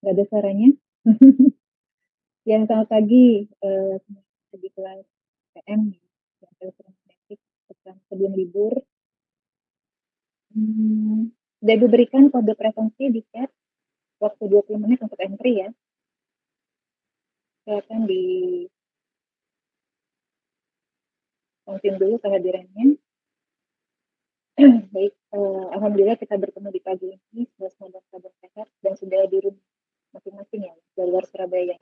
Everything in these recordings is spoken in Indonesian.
Nggak ada suaranya? Ya, selamat pagi, di kelas PM ya, elektromagnetik sebelum libur. Sudah diberikan kode presensi di chat, waktu 20 menit untuk entry ya. Silakan di konfirm dulu kehadirannya. Baik, alhamdulillah kita bertemu di pagi ini, semoga kabar sehat dan sudah di rumah masing-masing ya, di luar Surabaya.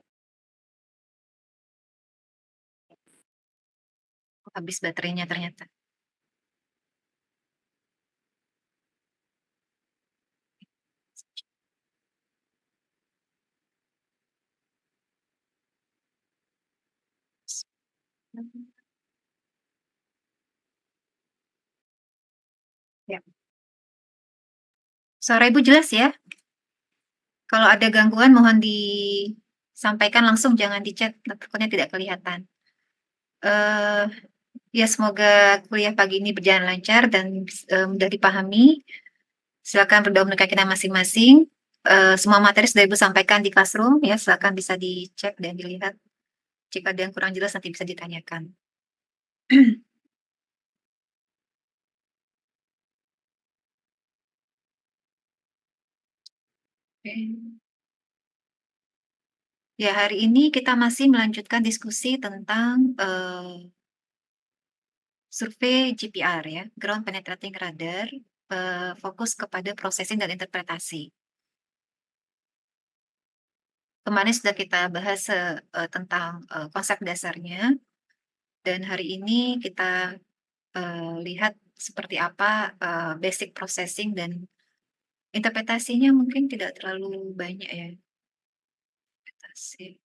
Habis baterainya ternyata. Ya. Suara Ibu jelas ya? Kalau ada gangguan mohon disampaikan langsung, jangan di chat, takutnya tidak kelihatan. Ya, semoga kuliah pagi ini berjalan lancar dan mudah dipahami. Silakan berdoa menekan kita masing-masing. Semua materi sudah Ibu sampaikan di classroom ya, silakan bisa dicek dan dilihat. Jika ada yang kurang jelas nanti bisa ditanyakan. Ya, hari ini kita masih melanjutkan diskusi tentang survei GPR ya, Ground Penetrating Radar, fokus kepada processing dan interpretasi. Kemarin sudah kita bahas tentang konsep dasarnya, dan hari ini kita lihat seperti apa basic processing dan interpretasinya mungkin tidak terlalu banyak ya. Interpretasi.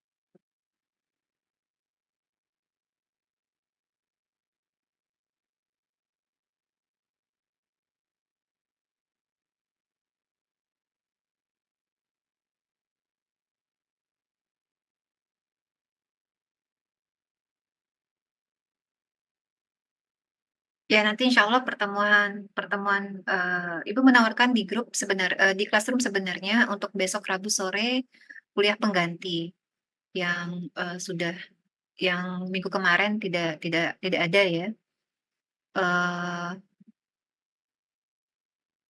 Ya, nanti insya Allah pertemuan Ibu menawarkan di grup di classroom sebenarnya untuk besok Rabu sore kuliah pengganti yang sudah yang minggu kemarin tidak ada ya.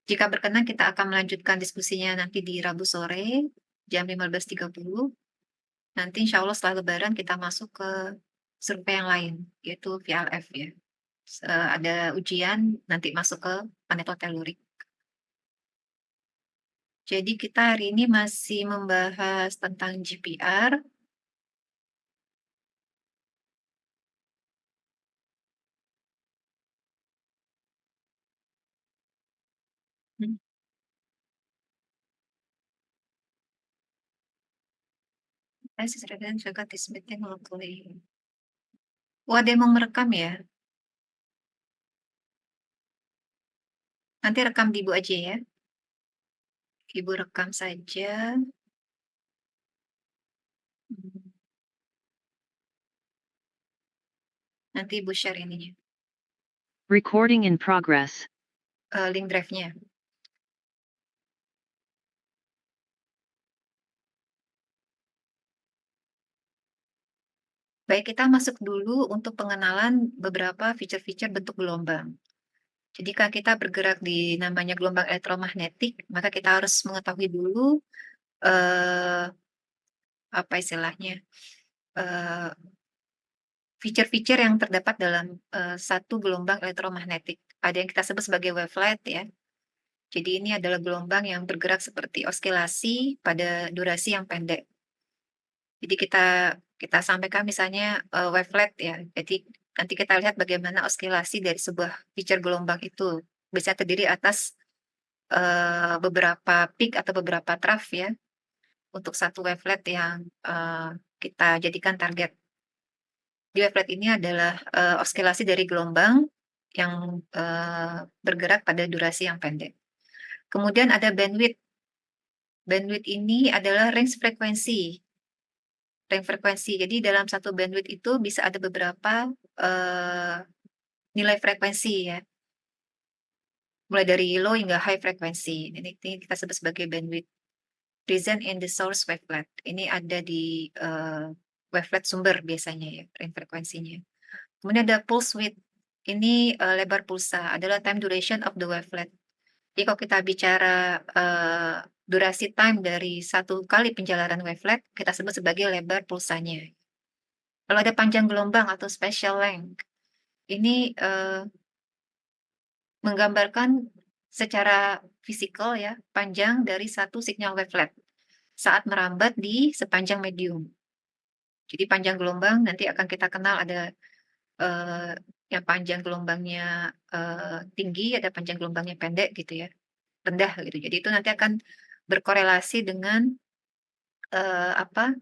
Jika berkenan kita akan melanjutkan diskusinya nanti di Rabu sore jam 15.30. Nanti insya Allah setelah Lebaran kita masuk ke survei yang lain, yaitu VLF ya. Ada ujian nanti masuk ke magnetotelurik. Jadi kita hari ini masih membahas tentang GPR. Saya sudah juga disebutkan locally. Oh, ada yang mau merekam ya? Nanti rekam di Ibu aja ya. Ibu rekam saja. Nanti Ibu share ininya. Recording in progress. Link drive-nya. Baik, kita masuk dulu untuk pengenalan beberapa feature-feature bentuk gelombang. Jadi kalau kita bergerak di namanya gelombang elektromagnetik, maka kita harus mengetahui dulu apa istilahnya feature-feature yang terdapat dalam satu gelombang elektromagnetik. Ada yang kita sebut sebagai wavelet ya. Jadi ini adalah gelombang yang bergerak seperti oscilasi pada durasi yang pendek. Jadi kita sampaikan misalnya wavelet ya. Jadi nanti kita lihat bagaimana oscilasi dari sebuah feature gelombang itu bisa terdiri atas beberapa peak atau beberapa trough ya untuk satu wavelet yang kita jadikan target. Di wavelet ini adalah oscilasi dari gelombang yang bergerak pada durasi yang pendek. Kemudian ada bandwidth. Bandwidth ini adalah range frekuensi. Range frekuensi. Jadi dalam satu bandwidth itu bisa ada beberapa nilai frekuensi ya. Mulai dari low hingga high frekuensi. Ini kita sebut sebagai bandwidth. present in the source wavelet. Ini ada di wavelet sumber biasanya ya, range frekuensinya. Kemudian ada pulse width. Ini lebar pulsa adalah time duration of the wavelet. Jadi kalau kita bicara durasi time dari satu kali penjalanan wavelet, kita sebut sebagai lebar pulsanya. Kalau ada panjang gelombang atau spatial length, ini menggambarkan secara fisikal ya, panjang dari satu sinyal wavelet saat merambat di sepanjang medium. Jadi panjang gelombang nanti akan kita kenal ada yang panjang gelombangnya tinggi, ada panjang gelombangnya pendek gitu ya, rendah gitu. Jadi itu nanti akan berkorelasi dengan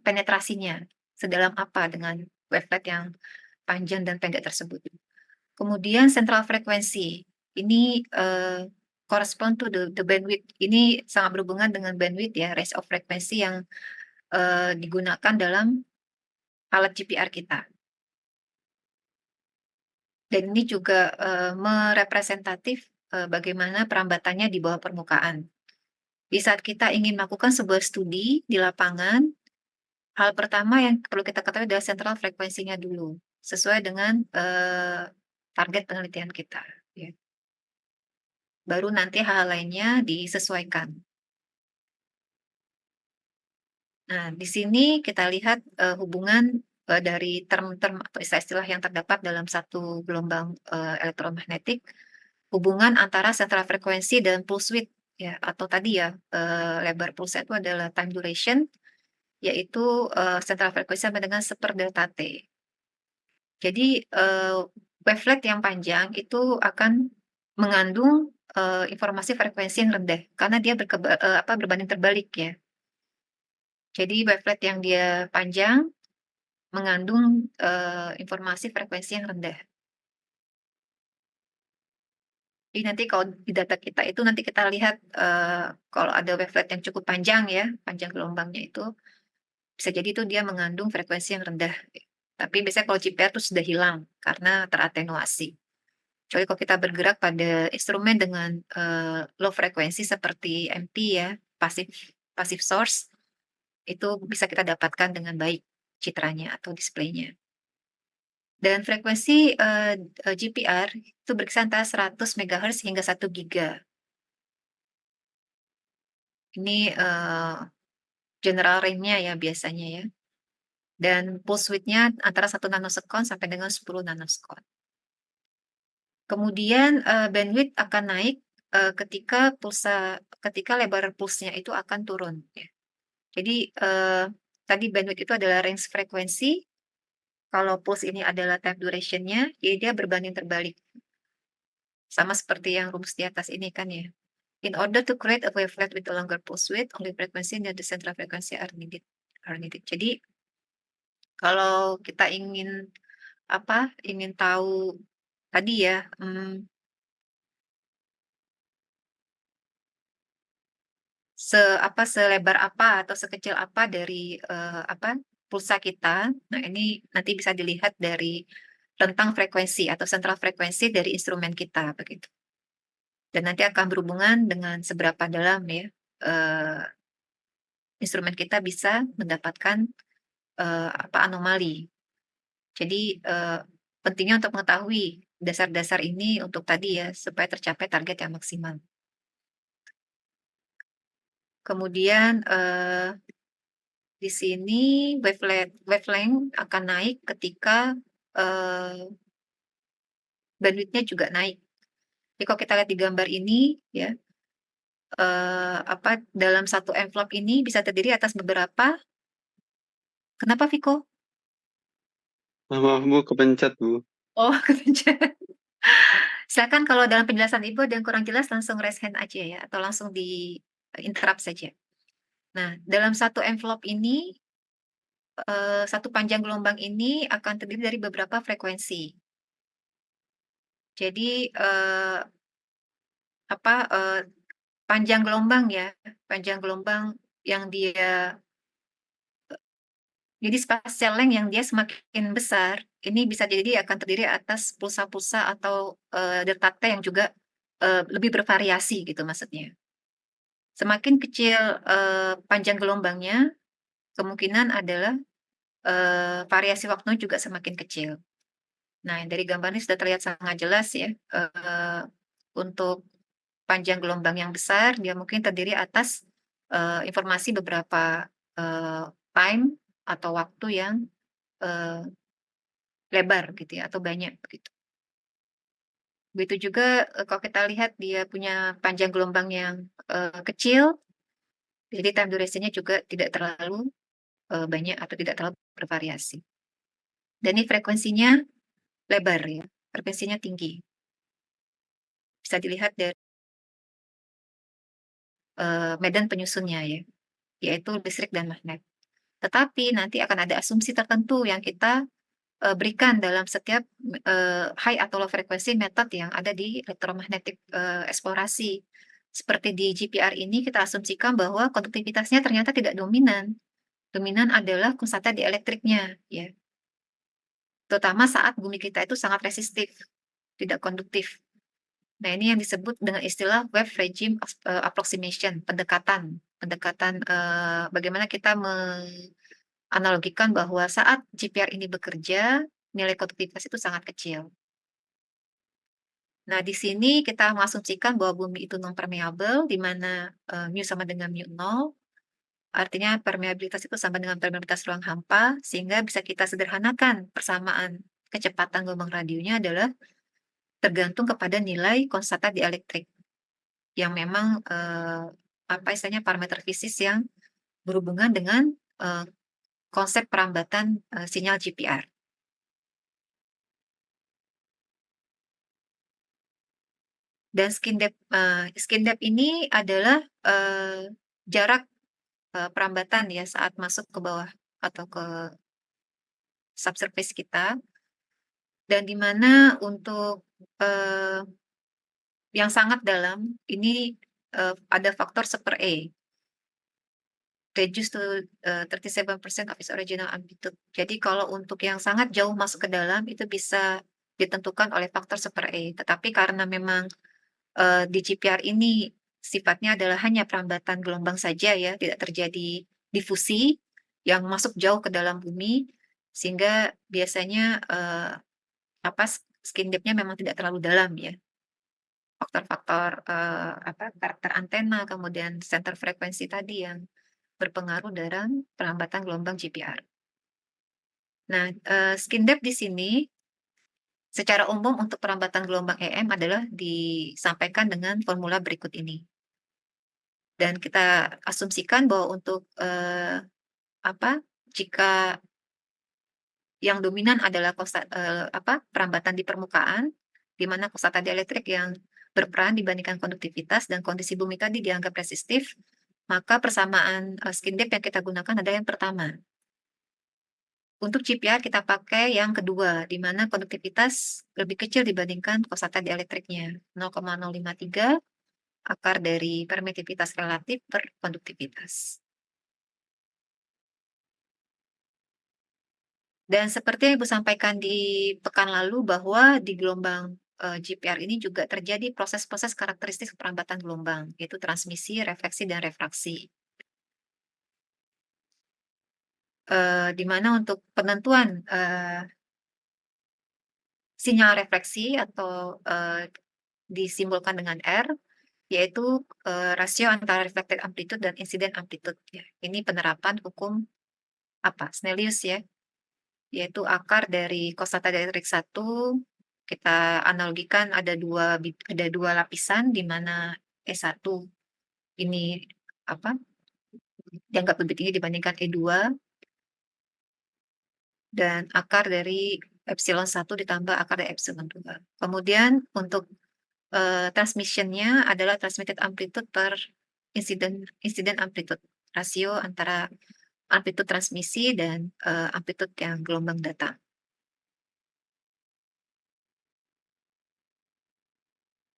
penetrasinya, sedalam apa dengan wavelet yang panjang dan pendek tersebut. Kemudian central frekuensi, ini correspond to the bandwidth. Ini sangat berhubungan dengan bandwidth ya, range of frekuensi yang digunakan dalam alat GPR kita. Dan ini juga merepresentatif bagaimana perambatannya di bawah permukaan. Di saat kita ingin melakukan sebuah studi di lapangan, hal pertama yang perlu kita ketahui adalah central frekuensinya dulu, sesuai dengan target penelitian kita. Ya. Baru nanti hal lainnya disesuaikan. Nah, di sini kita lihat hubungan dari term-term atau istilah-istilah yang terdapat dalam satu gelombang elektromagnetik, hubungan antara central frekuensi dan pulse width ya, atau tadi ya lebar pulsa itu adalah time duration, yaitu central frekuensi sama dengan seperdelta T. Jadi wavelet yang panjang itu akan mengandung informasi frekuensi yang rendah karena dia berbanding terbalik ya. Jadi wavelet yang dia panjang mengandung informasi frekuensi yang rendah. Jadi nanti kalau di data kita itu nanti kita lihat kalau ada wavelet yang cukup panjang ya, panjang gelombangnya itu bisa jadi itu dia mengandung frekuensi yang rendah. Tapi biasanya kalau GPR itu sudah hilang karena teratenuasi. Kecuali kalau kita bergerak pada instrumen dengan low frekuensi seperti MP ya, passive source, itu bisa kita dapatkan dengan baik citranya atau displaynya. Dan frekuensi GPR itu berkisar antara 100 MHz hingga 1 giga. Ini general range-nya ya biasanya ya. Dan pulse width-nya antara 1 nanosekon sampai dengan 10 nanosekon. Kemudian bandwidth akan naik ketika lebar pulse-nya itu akan turun ya. Jadi tadi bandwidth itu adalah range frekuensi. Kalau pulse ini adalah time duration-nya, jadi dia berbanding terbalik. Sama seperti yang rumus di atas ini kan ya. In order to create a wavelet with a longer pulse width, only frequency near the central frequency are needed. Jadi kalau kita ingin tahu tadi ya, selebar apa atau sekecil apa dari pulsa kita. Nah, ini nanti bisa dilihat dari rentang frekuensi atau central frekuensi dari instrumen kita begitu. Dan nanti akan berhubungan dengan seberapa dalam ya instrumen kita bisa mendapatkan anomali. Jadi pentingnya untuk mengetahui dasar-dasar ini untuk tadi ya supaya tercapai target yang maksimal. Kemudian di sini wavelength akan naik ketika bandwidth-nya juga naik. Jadi kalau kita lihat di gambar ini ya, dalam satu envelope ini bisa terdiri atas beberapa. Kenapa Viko? Maaf Bu, kepencet Bu. Oh, kepencet. Silakan kalau dalam penjelasan Ibu ada yang kurang jelas langsung raise hand aja ya, atau langsung di interrupt saja. Nah, dalam satu envelope ini, satu panjang gelombang ini akan terdiri dari beberapa frekuensi. Jadi panjang gelombang ya, panjang gelombang yang dia jadi spatial length yang dia semakin besar, ini bisa jadi akan terdiri atas pulsa-pulsa atau delta T yang juga lebih bervariasi gitu maksudnya. Semakin kecil, panjang gelombangnya, kemungkinan adalah, variasi waktunya juga semakin kecil. Nah, dari gambar ini sudah terlihat sangat jelas ya, untuk panjang gelombang yang besar, dia mungkin terdiri atas, informasi beberapa, time atau waktu yang, eee, lebar gitu ya, atau banyak gitu. Begitu juga, kalau kita lihat dia punya panjang gelombang yang, kecil, jadi time duration-nya juga tidak terlalu, banyak atau tidak terlalu bervariasi. Dan ini frekuensinya lebar ya, frekuensinya tinggi. Bisa dilihat dari, medan penyusunnya ya, yaitu listrik dan magnet. Tetapi nanti akan ada asumsi tertentu yang kita, berikan dalam setiap, high atau low frekuensi method yang ada di elektromagnetik, eksplorasi. Seperti di GPR ini kita asumsikan bahwa konduktivitasnya ternyata tidak dominan. Dominan adalah konstanta dielektriknya ya, terutama saat bumi kita itu sangat resistif, tidak konduktif. Nah, ini yang disebut dengan istilah wave regime approximation, pendekatan pendekatan, bagaimana kita menganalogikan bahwa saat GPR ini bekerja, nilai konduktivitas itu sangat kecil. Nah, di sini kita mengasumsikan bahwa bumi itu non-permeable, di mana, mu sama dengan mu nol, artinya permeabilitas itu sama dengan permeabilitas ruang hampa, sehingga bisa kita sederhanakan persamaan kecepatan gelombang radionya adalah tergantung kepada nilai konstanta dielektrik. Yang memang, apa istilahnya, parameter fisis yang berhubungan dengan, konsep perambatan, sinyal GPR. Dan skin depth ini adalah, jarak, perambatan ya saat masuk ke bawah atau ke subsurface kita, dan di mana untuk, yang sangat dalam ini, ada faktor 1/e. Reduce to, 37% of its original amplitude. Jadi kalau untuk yang sangat jauh masuk ke dalam itu bisa ditentukan oleh faktor 1/e. Tetapi karena memang, di GPR ini sifatnya adalah hanya perambatan gelombang saja ya, tidak terjadi difusi yang masuk jauh ke dalam bumi, sehingga biasanya, apa, skin depth-nya memang tidak terlalu dalam ya. Faktor-faktor, apa, karakter antena, kemudian center frekuensi tadi yang berpengaruh dalam perlambatan gelombang GPR. Nah, skin depth di sini secara umum untuk perlambatan gelombang EM adalah disampaikan dengan formula berikut ini. Dan kita asumsikan bahwa untuk, apa, jika yang dominan adalah apa, perambatan di permukaan, di mana konstanta dielektrik yang berperan dibandingkan konduktivitas dan kondisi bumi tadi dianggap resistif, maka persamaan, skin depth yang kita gunakan adalah yang pertama. Untuk GPR kita pakai yang kedua, di mana konduktivitas lebih kecil dibandingkan konstanta dielektriknya, 0,053 akar dari permitivitas relatif per konduktivitas. Dan seperti yang Ibu sampaikan di pekan lalu bahwa di gelombang, GPR ini juga terjadi proses-proses karakteristik perambatan gelombang, yaitu transmisi, refleksi, dan refraksi. Di mana untuk penentuan, sinyal refleksi atau, disimbolkan dengan R, yaitu, rasio antara reflected amplitude dan incident amplitude ya. Ini penerapan hukum apa, Snellius ya, yaitu akar dari konstanta dielektrik 1, kita analogikan ada dua lapisan di mana E1 ini apa, dianggap lebih tinggi dibandingkan E2, dan akar dari epsilon 1 ditambah akar dari epsilon 2. Kemudian untuk, transmission-nya adalah transmitted amplitude per incident amplitude, rasio antara amplitude transmisi dan, amplitude yang gelombang datang.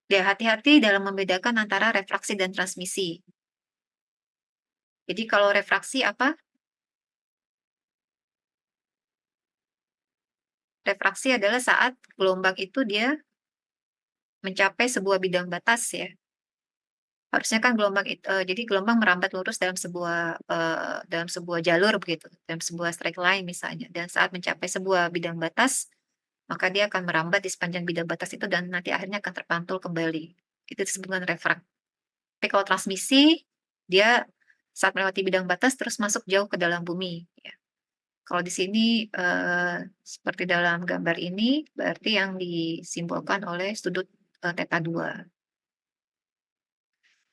Ya, hati-hati dalam membedakan antara refraksi dan transmisi. Jadi kalau refraksi apa? Refraksi adalah saat gelombang itu dia mencapai sebuah bidang batas ya. Harusnya kan jadi gelombang merambat lurus dalam sebuah jalur begitu, dalam sebuah straight line misalnya, dan saat mencapai sebuah bidang batas, maka dia akan merambat di sepanjang bidang batas itu dan nanti akhirnya akan terpantul kembali. Itu disebut dengan refrak. Tapi kalau transmisi, dia saat melewati bidang batas terus masuk jauh ke dalam bumi, ya. Kalau di sini, seperti dalam gambar ini, berarti yang disimbolkan oleh sudut, theta 2.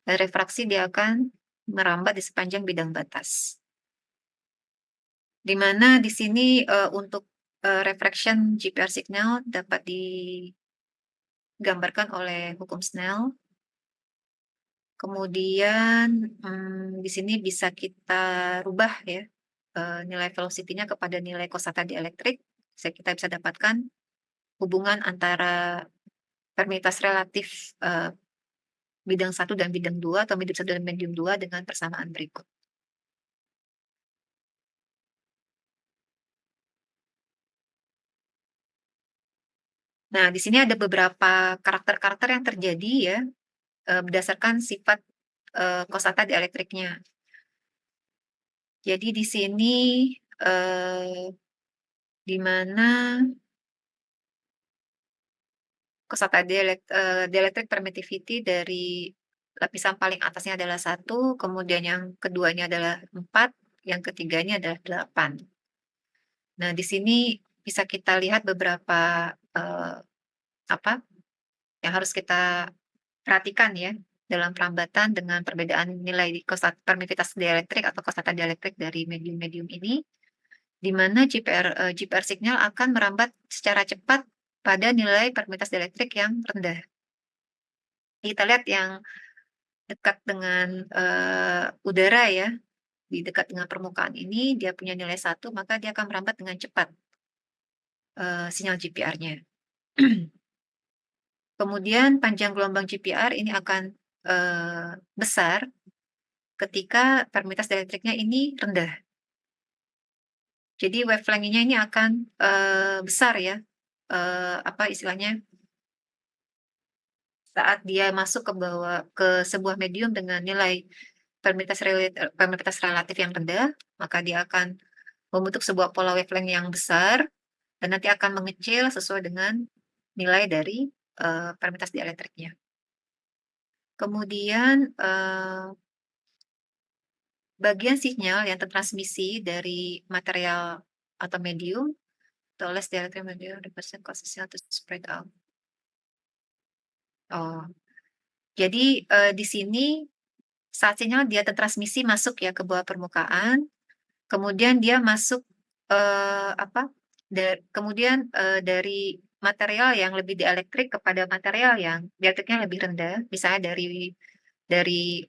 Dan refraksi dia akan merambat di sepanjang bidang batas. Di mana di sini untuk refraction GPR signal dapat digambarkan oleh hukum Snell. Kemudian di sini bisa kita rubah ya nilai velocity-nya kepada nilai kosata dielektrik. Kita bisa dapatkan hubungan antara permeabilitas relatif bidang 1 dan bidang 2 atau medium 1 dan medium 2 dengan persamaan berikut. Nah, di sini ada beberapa karakter-karakter yang terjadi ya berdasarkan sifat kosata dielektriknya. Jadi di sini di mana kosata dielectric permittivity dari lapisan paling atasnya adalah 1, kemudian yang keduanya adalah 4, yang ketiganya adalah 8. Nah, di sini bisa kita lihat beberapa yang harus kita perhatikan ya dalam perambatan dengan perbedaan nilai permittivitas dielektrik atau kosata dielektrik dari medium-medium ini, di mana GPR signal akan merambat secara cepat pada nilai permittivitas dielektrik yang rendah. Kita lihat yang dekat dengan udara ya, di dekat dengan permukaan ini dia punya nilai 1, maka dia akan merambat dengan cepat sinyal GPR-nya. Kemudian panjang gelombang GPR ini akan besar ketika permittivitas dielektriknya ini rendah. Jadi wavelength-nya ini akan besar ya, istilahnya saat dia masuk ke sebuah medium dengan nilai permittivitas relatif yang rendah, maka dia akan membentuk sebuah pola wavelength yang besar dan nanti akan mengecil sesuai dengan nilai dari permittivitas dielektriknya. Kemudian bagian sinyal yang tertransmisi dari material atau medium, the less dielectric medium represent cause signal to spread out. Jadi di sini saat sinyal dia tertransmisi masuk ya ke bawah permukaan, kemudian dia masuk kemudian dari material yang lebih dielektrik kepada material yang dielektriknya lebih rendah, misalnya dari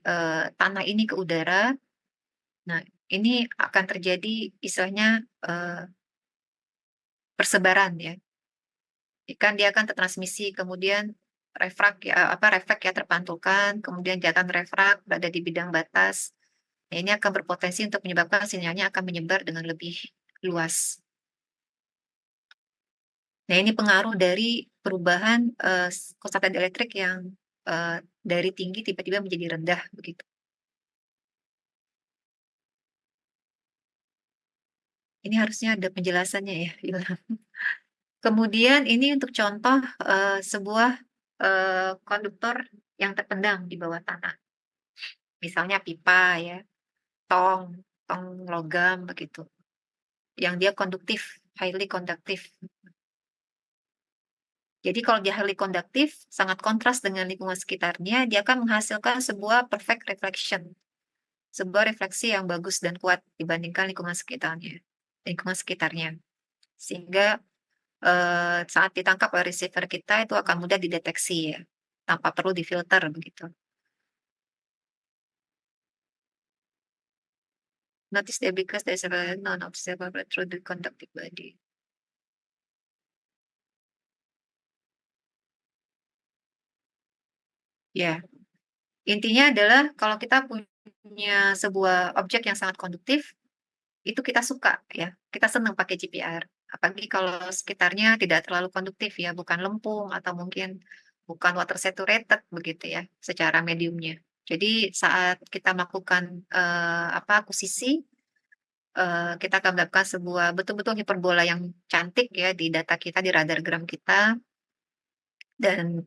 tanah ini ke udara. Nah, ini akan terjadi istilahnya persebaran ya. Kan dia akan tertransmisi, kemudian refrak ya terpantulkan, kemudian dia akan refrak berada di bidang batas. Nah, ini akan berpotensi untuk menyebabkan sinyalnya akan menyebar dengan lebih luas. Nah, ini pengaruh dari perubahan kosata dielektrik yang dari tinggi tiba-tiba menjadi rendah begitu. Ini harusnya ada penjelasannya ya. Kemudian ini untuk contoh sebuah konduktor yang terpendam di bawah tanah. Misalnya pipa ya, tong logam begitu. Yang dia konduktif, highly conductive. Jadi kalau dia highly conductive, sangat kontras dengan lingkungan sekitarnya, dia akan menghasilkan sebuah perfect reflection. Sebuah refleksi yang bagus dan kuat dibandingkan lingkungan sekitarnya. Sehingga saat ditangkap oleh receiver kita itu akan mudah dideteksi ya, tanpa perlu difilter begitu. Notice that because there is a non-observable through the conductive body. Ya, intinya adalah kalau kita punya sebuah objek yang sangat konduktif, itu kita suka ya, kita senang pakai GPR. Apalagi kalau sekitarnya tidak terlalu konduktif ya, bukan lempung atau mungkin bukan water saturated begitu ya, secara mediumnya. Jadi saat kita melakukan, akuisisi, kita akan mendapatkan sebuah betul-betul hiperbola yang cantik ya di data kita, di radargram kita dan,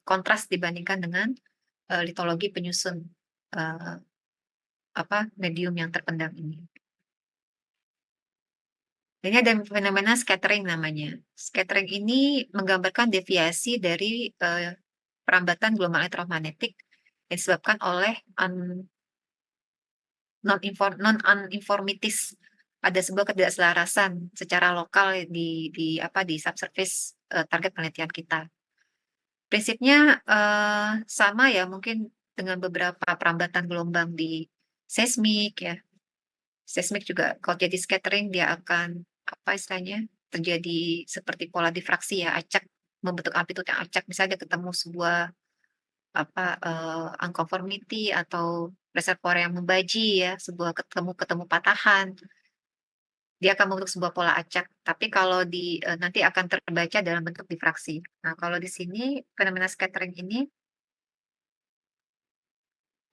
kontras dibandingkan dengan, litologi penyusun, eee, medium yang terpendam ini. Ini ada fenomena scattering namanya. Scattering ini menggambarkan deviasi dari, perambatan gelombang elektromagnetik yang disebabkan oleh non-uniformities. Ada sebuah ketidakselarasan secara lokal di subsurface, target penelitian kita. Prinsipnya, sama ya mungkin dengan beberapa perambatan gelombang di seismik ya. Seismik juga kalau jadi scattering dia akan, apa istilahnya, terjadi seperti pola difraksi ya, acak, membentuk amplitude yang acak. Misalnya dia ketemu sebuah, unconformity atau reservoir yang membaji ya, sebuah ketemu patahan, dia akan membentuk sebuah pola acak. Tapi kalau nanti akan terbaca dalam bentuk difraksi. Nah, kalau di sini fenomena scattering ini,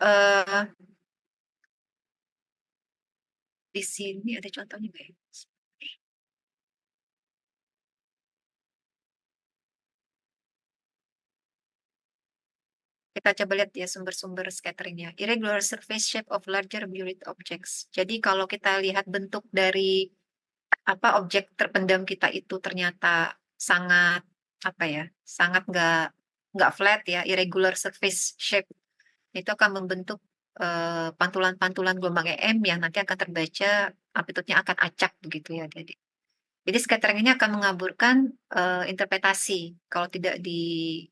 eee, di sini ada contohnya nggak ya? Kita coba lihat ya sumber-sumber scatteringnya. Irregular surface shape of larger buried objects. Jadi kalau kita lihat bentuk dari objek terpendam kita itu ternyata sangat sangat nggak flat ya, irregular surface shape. Itu akan membentuk pantulan-pantulan gelombang EM yang nanti akan terbaca amplitude-nya akan acak begitu ya. Jadi scattering ini akan mengaburkan interpretasi kalau tidak difilter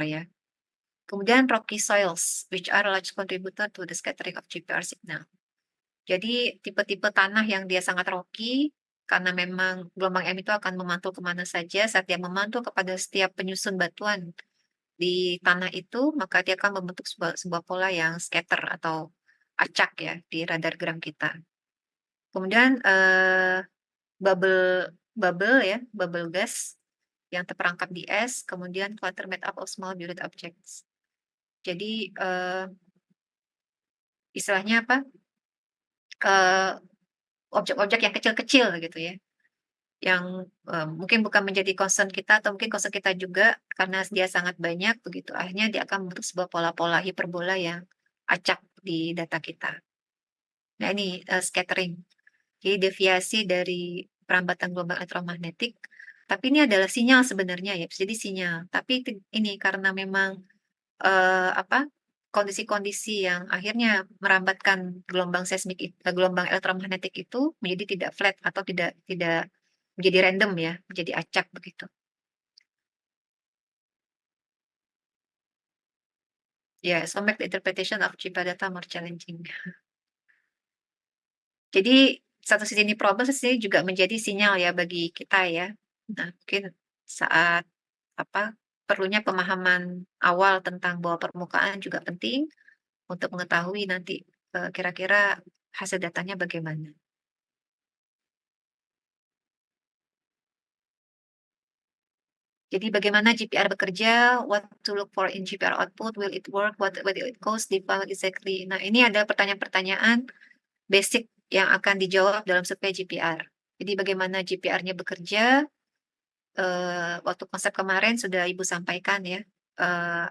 ya. Kemudian rocky soils, which are large contributor to the scattering of GPR signal. Jadi tipe-tipe tanah yang dia sangat rocky, karena memang gelombang M itu akan memantul kemana saja, saat dia memantul kepada setiap penyusun batuan di tanah itu, maka dia akan membentuk sebuah pola yang scatter atau acak ya di radargram kita. Kemudian bubble bubble ya, bubble gas yang terperangkap di es, kemudian clutter made up of small buried objects. Jadi istilahnya Eee, objek-objek yang kecil-kecil gitu ya, yang, mungkin bukan menjadi concern kita atau mungkin concern kita juga karena dia sangat banyak begitu, akhirnya dia akan membentuk sebuah pola-pola hiperbola yang acak di data kita. Nah ini, scattering. Jadi deviasi dari perambatan gelombang elektromagnetik, tapi ini adalah sinyal sebenarnya ya, bisa jadi sinyal. Tapi ini karena memang, kondisi-kondisi yang akhirnya merambatkan gelombang gelombang elektromagnetik itu menjadi tidak flat atau tidak tidak menjadi random ya, menjadi acak begitu. Ya, so make the interpretation of GPA data more challenging. Jadi satu sisi ini problem, satu sisi juga menjadi sinyal ya bagi kita ya. Nah, mungkin saat perlunya pemahaman awal tentang bawah permukaan juga penting untuk mengetahui nanti, kira-kira hasil datanya bagaimana. Jadi bagaimana GPR bekerja, what to look for in GPR output, will it work, what will it cost, defined exactly. Nah, ini ada pertanyaan-pertanyaan basic yang akan dijawab dalam survei GPR. Jadi bagaimana GPR-nya bekerja, waktu konsep kemarin sudah Ibu sampaikan ya,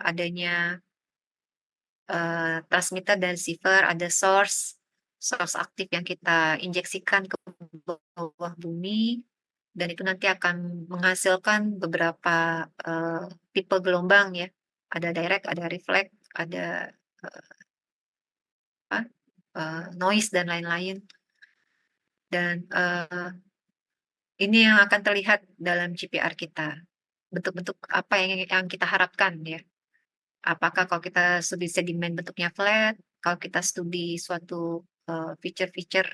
adanya transmitter dan receiver, ada source aktif yang kita injeksikan ke bawah bumi, dan itu nanti akan menghasilkan beberapa, tipe gelombang ya. Ada direct, ada reflect, ada, noise dan lain-lain. Dan, ini yang akan terlihat dalam GPR kita, bentuk-bentuk apa yang kita harapkan ya. Apakah kalau kita studi sedimen bentuknya flat, kalau kita studi suatu, feature-feature,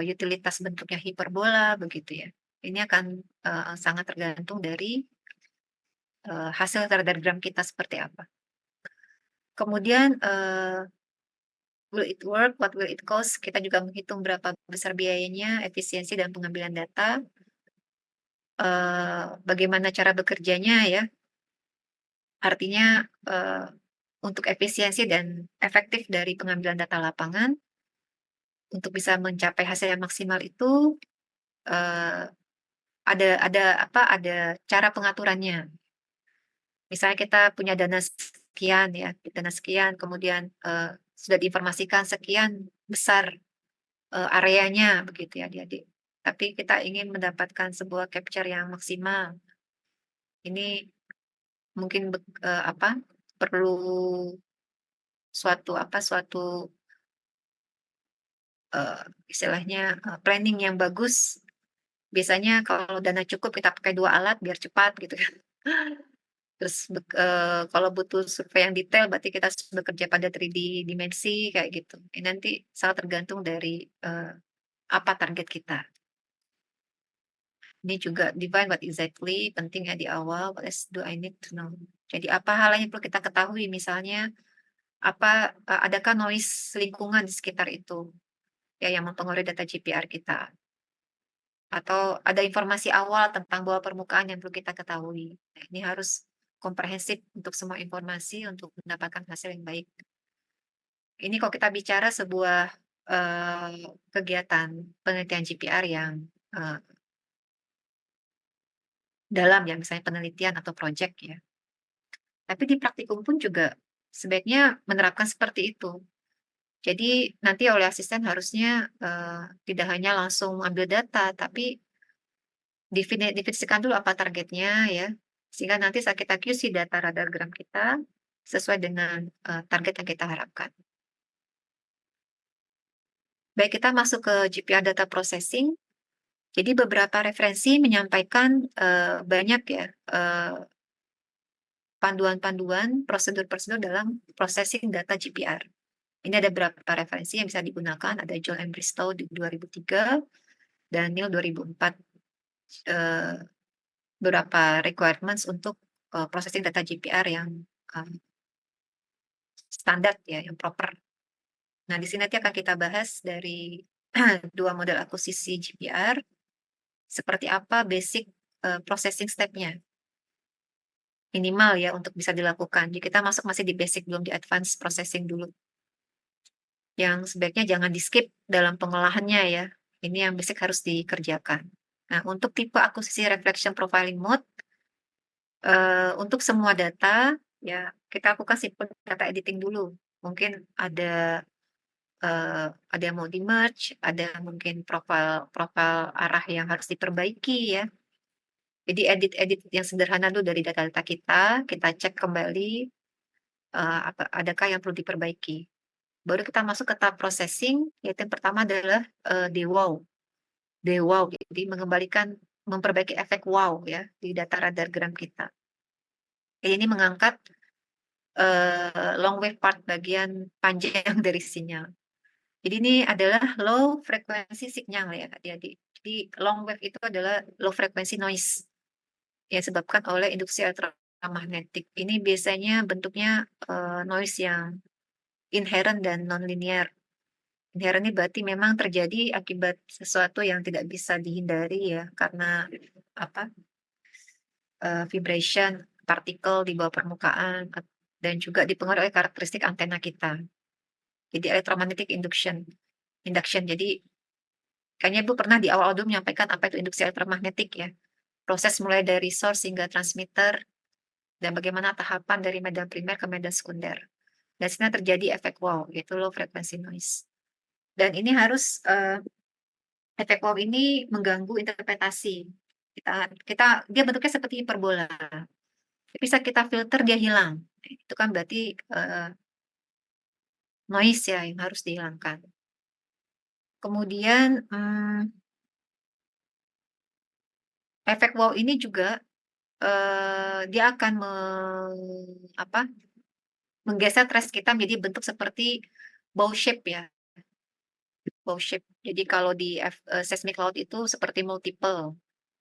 utilitas bentuknya hiperbola begitu ya. Ini akan, sangat tergantung dari, hasil radargram kita seperti apa. Kemudian, will it work, what will it cost, kita juga menghitung berapa besar biayanya, efisiensi dan pengambilan data, bagaimana cara bekerjanya ya. Artinya untuk efisiensi dan efektif dari pengambilan data lapangan, untuk bisa mencapai hasil yang maksimal itu eh, ada cara pengaturannya. Misalnya kita punya dana sekian ya, dana sekian, kemudian sudah diinformasikan sekian besar areanya begitu ya adik-adik. Tapi kita ingin mendapatkan sebuah capture yang maksimal. Ini mungkin perlu suatu istilahnya planning yang bagus. Biasanya kalau dana cukup kita pakai 2 alat biar cepat gitu kan. Terus kalau butuh survei yang detail berarti kita harus bekerja pada 3D dimensi kayak gitu. Ini nanti sangat tergantung dari apa target kita. Ini juga define what exactly, penting ya di awal, what else do I need to know. Jadi apa hal yang perlu kita ketahui, misalnya adakah noise lingkungan di sekitar itu ya yang mempengaruhi data GPR kita. Atau ada informasi awal tentang bawah permukaan yang perlu kita ketahui. Nah, ini harus komprehensif untuk semua informasi untuk mendapatkan hasil yang baik. Ini kalau kita bicara sebuah kegiatan penelitian GPR yang dalam ya, misalnya penelitian atau proyek ya. Tapi di praktikum pun juga sebaiknya menerapkan seperti itu. Jadi nanti oleh asisten harusnya tidak hanya langsung ambil data, tapi definisikan dulu apa targetnya ya, sehingga nanti saat kita QC data radargram kita sesuai dengan target yang kita harapkan. Baik, kita masuk ke GPR data processing. Jadi beberapa referensi menyampaikan banyak ya panduan-panduan prosedur-prosedur dalam processing data GPR. Ini ada beberapa referensi yang bisa digunakan, ada John M. Bristow di 2003, Daniel 2004. Beberapa requirements untuk processing data GPR yang standar ya, yang proper. Nah, di sini nanti akan kita bahas dari 2 model akuisisi GPR, seperti apa basic processing step-nya. Minimal ya untuk bisa dilakukan. Jadi kita masuk masih di basic, belum di advanced processing dulu. Yang sebaiknya jangan di-skip dalam pengolahannya ya. Ini yang basic harus dikerjakan. Nah, untuk tipe akuisisi reflection profiling mode, untuk semua data, ya kita lakukan simple data editing dulu. Mungkin ada yang mau di-merge, ada mungkin profil arah yang harus diperbaiki ya. Jadi edit yang sederhana dulu dari data-data kita cek kembali adakah yang perlu diperbaiki. Baru kita masuk ke tahap processing, yaitu yang pertama adalah DWOW. DWOW, jadi memperbaiki efek wow ya di data radargram kita. Jadi ini mengangkat long wave part bagian panjang dari sinyal. Jadi ini adalah low frekuensi signal ya adik-adik. Jadi long wave itu adalah low frequency noise yang disebabkan oleh induksi elektromagnetik. Ini biasanya bentuknya noise yang inherent dan non-linear. Inherent ini berarti memang terjadi akibat sesuatu yang tidak bisa dihindari ya, karena vibration partikel di bawah permukaan dan juga dipengaruhi oleh karakteristik antena kita. Jadi electromagnetic induction. Jadi kayaknya Ibu pernah di awal dulu menyampaikan apa itu induksi elektromagnetik ya. Proses mulai dari source hingga transmitter dan bagaimana tahapan dari medan primer ke medan sekunder. Dan sini terjadi efek wow, yaitu low frequency noise. Dan ini harus efek wow ini mengganggu interpretasi. Dia bentuknya seperti hiperbola. Bisa kita filter dia hilang. Itu kan berarti noise ya yang harus dihilangkan. Kemudian efek wow ini juga dia akan menggeser trace kita menjadi bentuk seperti bow shape ya. Bow shape. Jadi kalau di seismic cloud itu seperti multiple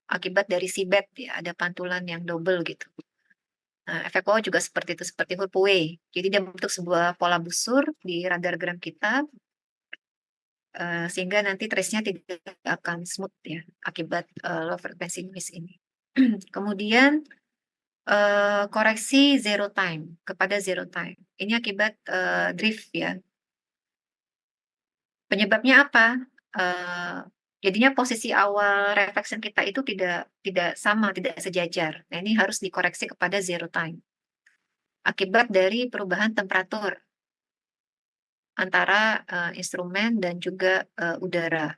akibat dari seabed ya, ada pantulan yang double gitu. Nah, efek wow juga seperti itu, seperti hoop wave. Jadi dia membentuk sebuah pola busur di radargram kita sehingga nanti trace-nya tidak akan smooth ya akibat low frequency noise ini. Kemudian koreksi zero time, kepada zero time. Ini akibat, drift ya. Penyebabnya apa? Jadinya posisi awal reflection kita itu tidak sama, tidak sejajar. Nah, ini harus dikoreksi kepada zero time. Akibat dari perubahan temperatur antara, instrumen dan juga, udara.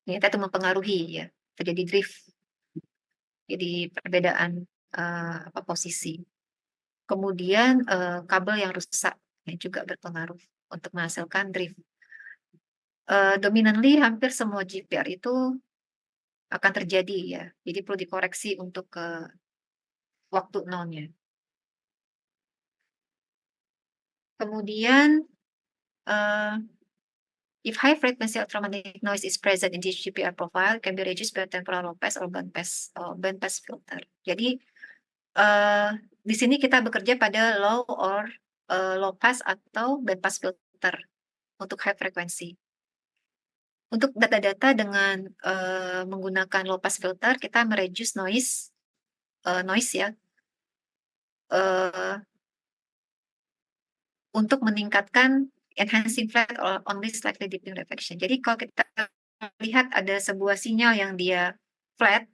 Ternyata itu mempengaruhi ya, terjadi drift. Jadi perbedaan, posisi. Kemudian, kabel yang rusak, yang juga berpengaruh untuk menghasilkan drift. Dominantly hampir semua GPR itu akan terjadi ya, jadi perlu dikoreksi untuk, waktu nolnya. Kemudian, if high frequency electromagnetic noise is present in the GPR profile, can be reduced by temporal low pass or band pass filter. Jadi, di sini kita bekerja pada low or, low pass atau band pass filter untuk high frequency. Untuk data-data dengan, menggunakan low pass filter, kita mereduce noise ya, untuk meningkatkan enhancing flat or only slightly dipping reflection. Jadi kalau kita lihat ada sebuah sinyal yang dia flat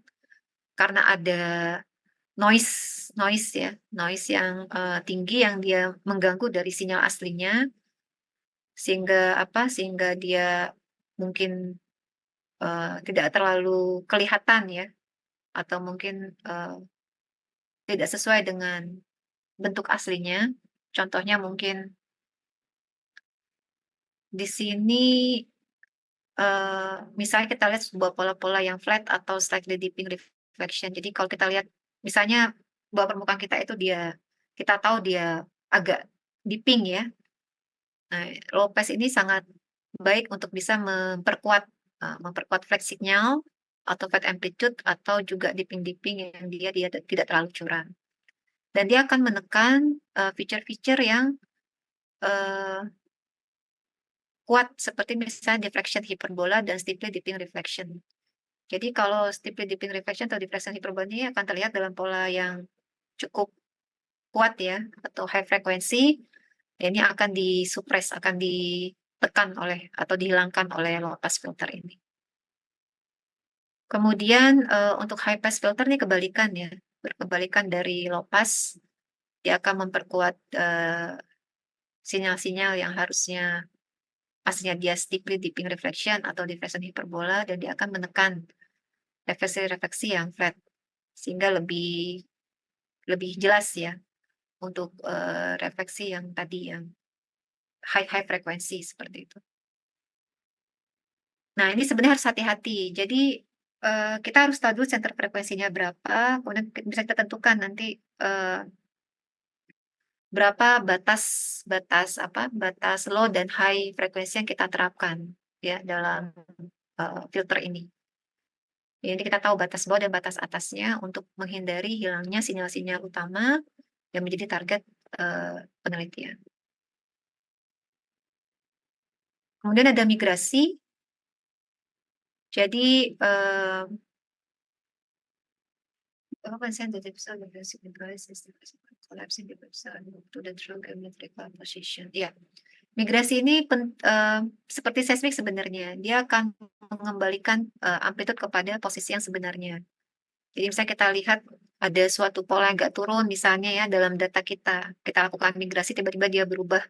karena ada noise ya, noise yang, tinggi yang dia mengganggu dari sinyal aslinya, sehingga dia mungkin, tidak terlalu kelihatan ya, atau mungkin, tidak sesuai dengan bentuk aslinya. Contohnya mungkin di sini, misalnya kita lihat sebuah pola-pola yang flat atau slightly dipping reflection. Jadi kalau kita lihat misalnya bahwa permukaan kita itu kita tahu dia agak dipping ya. Nah, low pass ini sangat baik untuk bisa memperkuat flat signal atau flat amplitude atau juga dipping-dipping yang dia tidak terlalu curam. Dan dia akan menekan, feature-feature yang, kuat seperti misalnya diffraction hiperbola dan steeply dipping reflection. Jadi kalau steeply dipping reflection atau diffraction hiperbola ini akan terlihat dalam pola yang cukup kuat ya, atau high frequency, ini akan disuppress, akan ditekan oleh atau dihilangkan oleh low pass filter ini. Kemudian, untuk high pass filter ini kebalikan ya, berkebalikan dari low pass, dia akan memperkuat, sinyal-sinyal yang harusnya aslinya dia steeply dipping reflection atau diffraction hiperbola, dan dia akan menekan refleksi-refleksi yang flat, sehingga lebih jelas ya untuk, refleksi yang tadi yang high frekuensi seperti itu. Nah, ini sebenarnya harus hati-hati. Jadi, kita harus tahu dulu center frekuensinya berapa, kemudian bisa kita tentukan nanti, berapa batas low dan high frekuensi yang kita terapkan ya dalam, filter ini. Jadi kita tahu batas bawah dan batas atasnya untuk menghindari hilangnya sinyal-sinyal utama yang menjadi target, penelitian. Kemudian ada migrasi. Jadi, ya, migrasi ini seperti seismik sebenarnya, dia akan mengembalikan, amplitude kepada posisi yang sebenarnya. Jadi misalnya kita lihat ada suatu pola yang agak turun misalnya ya dalam data kita lakukan migrasi tiba-tiba dia berubah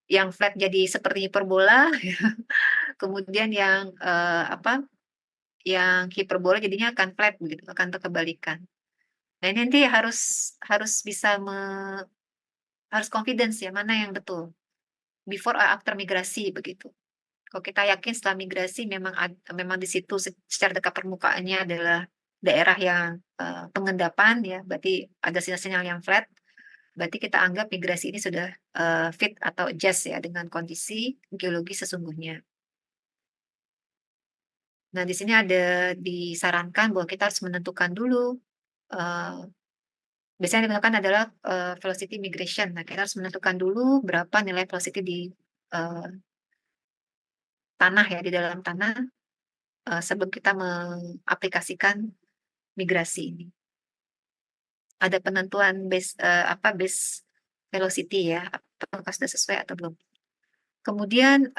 yang flat jadi seperti hiperbola, kemudian yang hiperbola jadinya akan flat begitu, akan terkebalikan. Nah, ini nanti harus bisa harus confidence ya, mana yang betul, before or after migrasi begitu. Kalau kita yakin setelah migrasi memang di situ secara dekat permukaannya adalah daerah yang, pengendapan ya, berarti ada sinyal-sinyal yang flat, berarti kita anggap migrasi ini sudah, fit atau adjust ya dengan kondisi geologi sesungguhnya. Nah, di sini ada disarankan bahwa kita harus menentukan dulu, biasanya yang digunakan adalah, velocity migration. Nah, kita harus menentukan dulu berapa nilai velocity di, eee, tanah ya, di dalam tanah, sebelum kita mengaplikasikan migrasi ini. ada penentuan base velocity ya, apakah sudah sesuai atau belum. Kemudian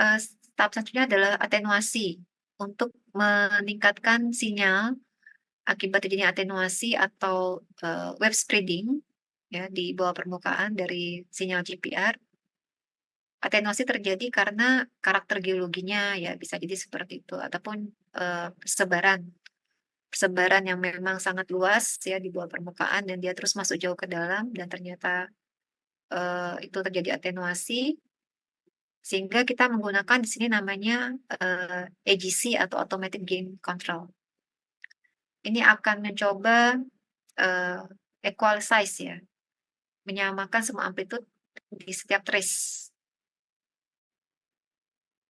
tahap selanjutnya adalah atenuasi untuk meningkatkan sinyal akibat terjadinya atenuasi atau wave spreading ya di bawah permukaan dari sinyal GPR. Atenuasi terjadi karena karakter geologinya ya bisa jadi seperti itu ataupun persebaran yang memang sangat luas ya di bawah permukaan dan dia terus masuk jauh ke dalam dan ternyata itu terjadi atenuasi sehingga kita menggunakan di sini namanya AGC atau Automatic Gain Control. Ini akan mencoba equalize ya, menyamakan semua amplitude di setiap trace.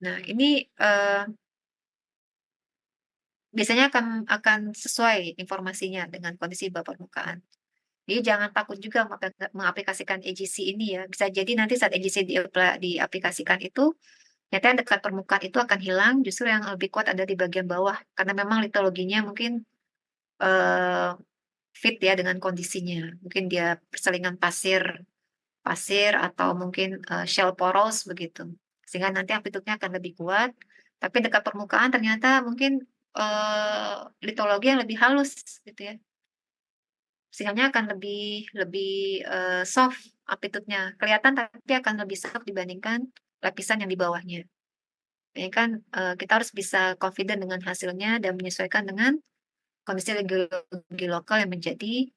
Nah, ini biasanya akan sesuai informasinya dengan kondisi bawah permukaan. Jadi jangan takut juga mengaplikasikan AGC ini ya. Bisa jadi nanti saat AGC diaplikasikan itu, ternyata yang dekat permukaan itu akan hilang, justru yang lebih kuat ada di bagian bawah. Karena memang litologinya mungkin fit ya dengan kondisinya. Mungkin dia perselingan pasir atau mungkin shell poros begitu. Sehingga nanti amplitudenya akan lebih kuat. Tapi dekat permukaan ternyata mungkin litologi yang lebih halus gitu ya. Sinyalnya akan lebih soft amplitudenya. Kelihatan tapi akan lebih soft dibandingkan lapisan yang di bawahnya. Ini kan kita harus bisa confident dengan hasilnya dan menyesuaikan dengan kondisi geologi lokal yang menjadi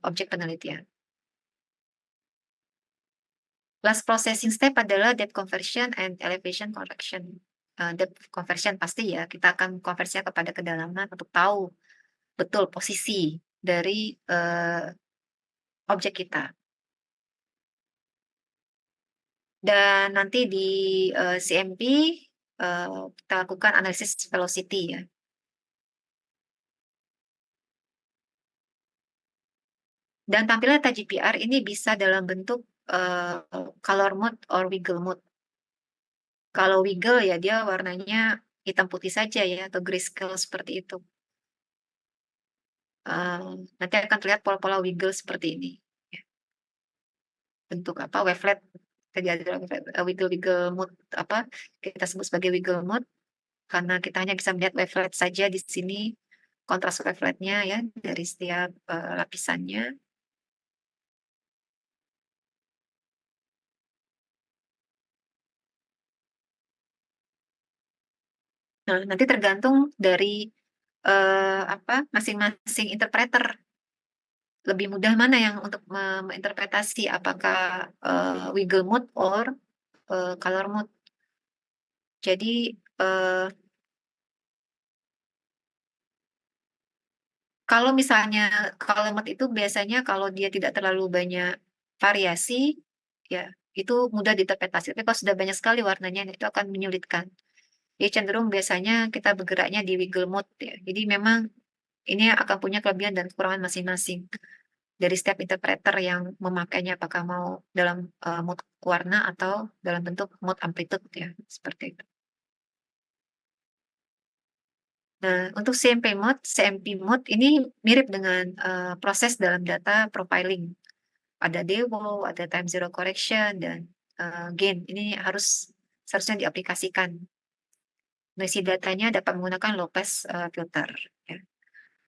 objek penelitian. Last processing step adalah depth conversion and elevation correction. Depth conversion pasti ya, kita akan konversinya kepada kedalaman untuk tahu betul posisi dari objek kita. Dan nanti di CMP kita lakukan analisis velocity ya. Dan tampilan data GPR ini bisa dalam bentuk color mode or wiggle mode. Kalau wiggle ya dia warnanya hitam putih saja ya atau grayscale seperti itu. Nanti akan terlihat pola-pola wiggle seperti ini. Ya. Bentuk wavelet terjadi wiggle mode kita sebut sebagai wiggle mode karena kita hanya bisa melihat wavelet saja di sini kontras waveletnya ya dari setiap lapisannya. Nah, nanti tergantung dari masing-masing interpreter lebih mudah mana yang untuk menginterpretasi apakah wiggle mode or color mode. Jadi kalau misalnya color mode itu biasanya kalau dia tidak terlalu banyak variasi, ya itu mudah diinterpretasi. Tapi kalau sudah banyak sekali warnanya, itu akan menyulitkan. Jadi cenderung biasanya kita bergeraknya di wiggle mode ya. Jadi memang ini akan punya kelebihan dan kekurangan masing-masing dari setiap interpreter yang memakainya, apakah mau dalam mode warna atau dalam bentuk mode amplitude ya, seperti itu. Nah, untuk CMP mode ini mirip dengan proses dalam data profiling. Ada DEWO, ada time zero correction, dan gain. Ini seharusnya diaplikasikan. Isi datanya dapat menggunakan low-pass filter. Ya.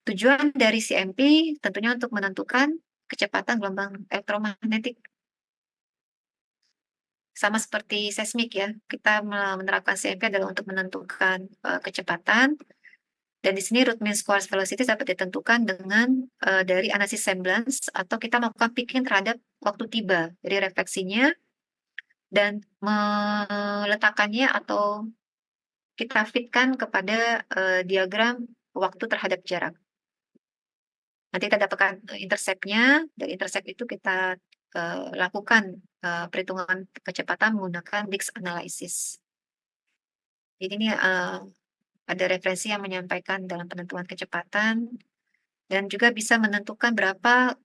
Tujuan dari CMP tentunya untuk menentukan kecepatan gelombang elektromagnetik. Sama seperti seismik ya, kita menerapkan CMP adalah untuk menentukan kecepatan. Dan di sini root mean squares velocity dapat ditentukan dengan dari analisis semblance atau kita melakukan picking terhadap waktu tiba dari refleksinya dan meletakkannya atau kita fitkan kepada diagram waktu terhadap jarak. Nanti kita dapatkan intercept-nya, dari intercept itu kita lakukan perhitungan kecepatan menggunakan Dix analysis. Jadi ini ada referensi yang menyampaikan dalam penentuan kecepatan dan juga bisa menentukan berapa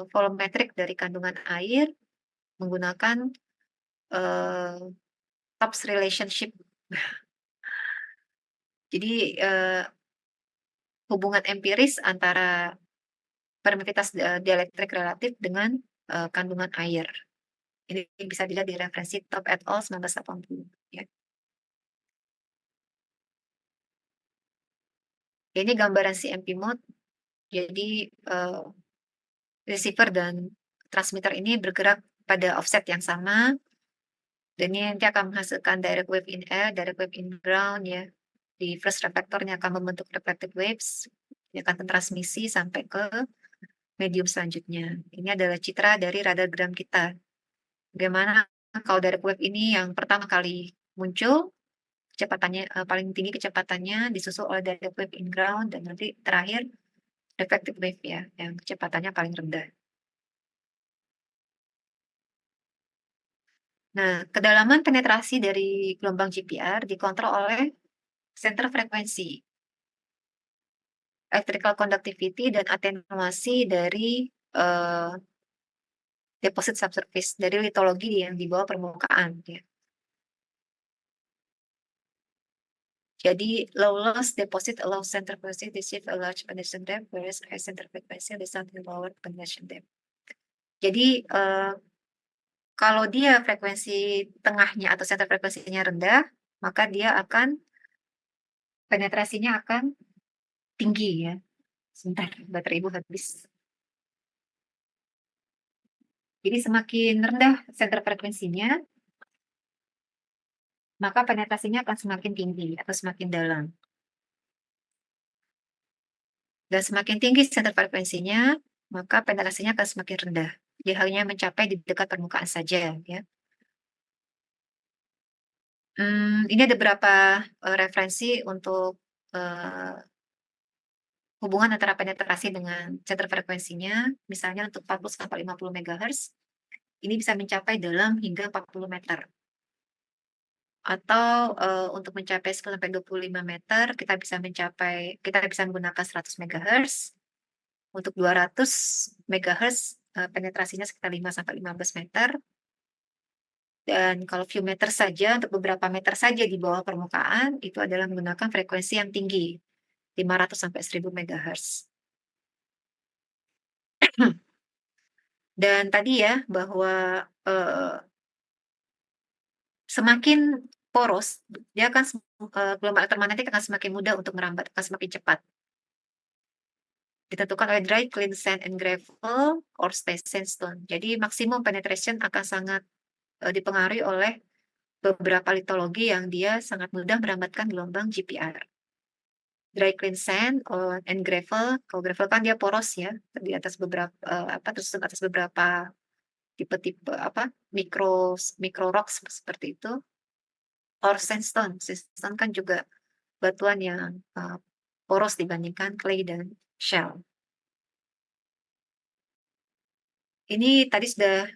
volumetrik dari kandungan air menggunakan Tops relationship. Jadi hubungan empiris antara permeabilitas dielektrik relatif dengan kandungan air. Ini bisa dilihat di referensi Top et al. 1980. Ya. Ini gambaran CMP mode. Jadi receiver dan transmitter ini bergerak pada offset yang sama. Dan ini nanti akan menghasilkan direct wave in air, direct wave in ground ya. Di first reflectornya akan membentuk reflective waves. Ini akan transmisi sampai ke medium selanjutnya. Ini adalah citra dari radargram kita. Bagaimana kalau direct wave ini yang pertama kali muncul, kecepatannya paling tinggi kecepatannya, disusul oleh direct wave in ground, dan nanti terakhir reflective wave ya, yang kecepatannya paling rendah. Nah, kedalaman penetrasi dari gelombang GPR dikontrol oleh center frekuensi, electrical conductivity, dan atenuasi dari deposit subsurface, dari litologi yang di bawah permukaan. Ya. Jadi, low loss deposit allow center frequency to achieve a large penetration depth, whereas high center frequency results in lower penetration depth. Jadi, kalau dia frekuensi tengahnya atau center frekuensinya rendah, maka dia akan penetrasinya akan tinggi ya. Sebentar, baterai ibu habis. Jadi semakin rendah center frekuensinya, maka penetrasinya akan semakin tinggi atau semakin dalam. Dan semakin tinggi center frekuensinya, maka penetrasinya akan semakin rendah. Dia hanya mencapai di dekat permukaan saja ya. Ini ada beberapa referensi untuk hubungan antara penetrasi dengan center frekuensinya. Misalnya untuk 40-50 MHz, ini bisa mencapai dalam hingga 40 meter. Atau untuk mencapai 10-25 meter, kita bisa menggunakan 100 MHz. Untuk 200 MHz, penetrasinya sekitar 5-15 meter. Dan kalau few meter saja, untuk beberapa meter saja di bawah permukaan, itu adalah menggunakan frekuensi yang tinggi, 500-1000 MHz. Dan tadi ya, bahwa semakin poros, dia akan gelombang elektromagnetik akan semakin mudah untuk merambat, akan semakin cepat. Ditentukan oleh dry, clean sand and gravel, or space sandstone. Jadi maksimum penetration akan sangat dipengaruhi oleh beberapa litologi yang dia sangat mudah merambatkan gelombang GPR. Dry, clean sand and gravel. Kalau gravel kan dia poros ya, di atas beberapa tersusun atas beberapa tipe-tipe micro rocks seperti itu. Or sandstone. Sandstone kan juga batuan yang poros dibandingkan clay dan shell. Ini tadi sudah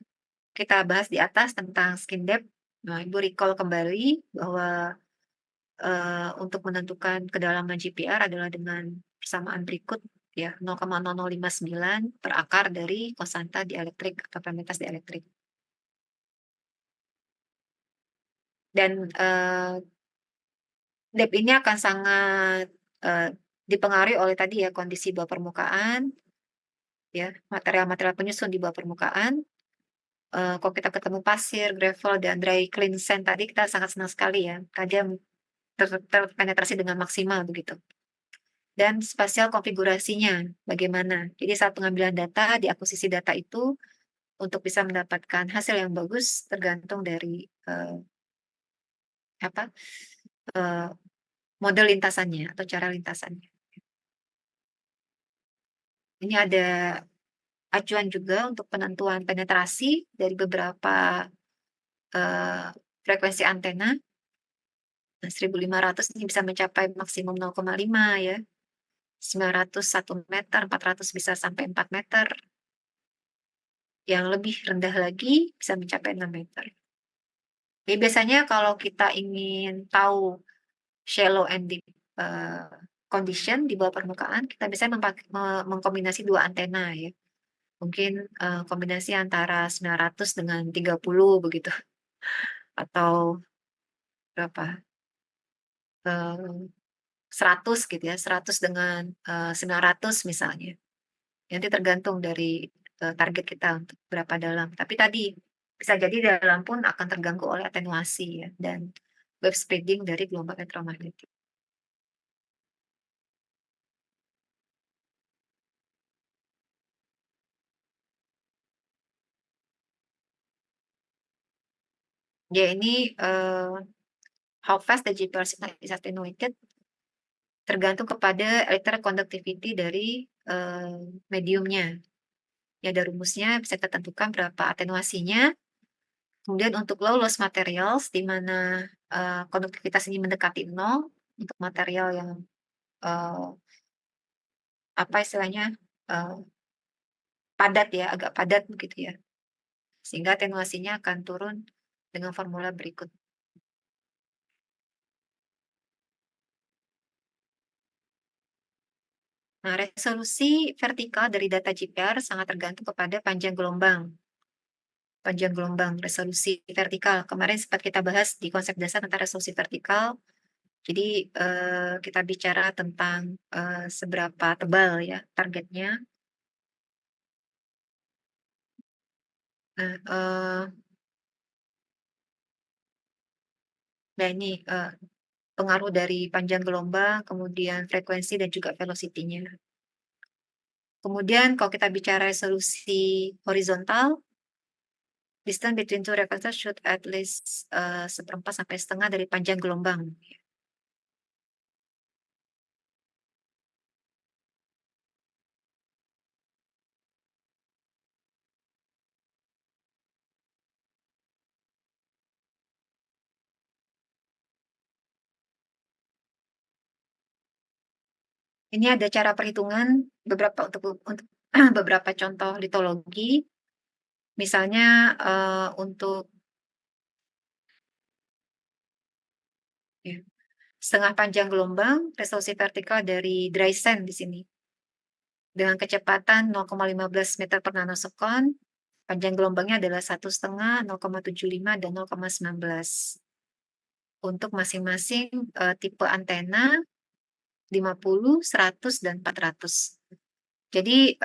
kita bahas di atas tentang skin depth. Nah, Ibu recall kembali bahwa untuk menentukan kedalaman GPR adalah dengan persamaan berikut ya, 0,0059 per akar dari konstanta dielektrik atau permeabilitas dielektrik. Dan depth ini akan sangat dipengaruhi oleh tadi ya kondisi bawah permukaan, ya material-material penyusun di bawah permukaan. Kalau kita ketemu pasir, gravel, dan dry clean sand tadi kita sangat senang sekali ya, dia terpenetrasi dengan maksimal begitu. Dan spasial konfigurasinya bagaimana. Jadi saat pengambilan data, di akuisisi data itu untuk bisa mendapatkan hasil yang bagus tergantung dari model lintasannya atau cara lintasannya. Ini ada acuan juga untuk penentuan penetrasi dari beberapa frekuensi antena. Nah, 1500 ini bisa mencapai maksimum 0,5 ya. 900 1 meter, 400 bisa sampai 4 meter. Yang lebih rendah lagi bisa mencapai 6 meter. Jadi biasanya kalau kita ingin tahu shallow and deep condition di bawah permukaan, kita bisa mengkombinasi dua antena ya. Mungkin kombinasi antara 900 dengan 30 begitu. Atau berapa? 100 gitu ya, 100 dengan 900 misalnya. Nanti tergantung dari target kita untuk berapa dalam. Tapi tadi bisa jadi dalam pun akan terganggu oleh atenuasi ya dan wave spreading dari gelombang elektromagnetik. Ya ini how fast the GPR signal is attenuated tergantung kepada electric conductivity dari mediumnya. Ya ada rumusnya bisa kita tentukan berapa atenuasinya. Kemudian untuk low loss materials di mana konduktivitas ini mendekati 0 untuk material yang apa istilahnya padat ya, agak padat begitu ya. Sehingga atenuasinya akan turun dengan formula berikut. Nah, resolusi vertikal dari data GPR sangat tergantung kepada panjang gelombang. Panjang gelombang, resolusi vertikal. Kemarin sempat kita bahas di konsep dasar tentang resolusi vertikal. Jadi kita bicara tentang seberapa tebal ya targetnya. Nah, ini pengaruh dari panjang gelombang, kemudian frekuensi dan juga velocity-nya. Kemudian kalau kita bicara resolusi horizontal, distance between two reflectors should at least 1/4 sampai setengah dari panjang gelombang. Ini ada cara perhitungan beberapa untuk beberapa contoh litologi. Misalnya untuk ya, setengah panjang gelombang, resolusi vertikal dari dry sand di sini. Dengan kecepatan 0,15 meter per nanosecond, panjang gelombangnya adalah 1,5, 0,75, dan 0,19. Untuk masing-masing tipe antena 50, 100, dan 400. Jadi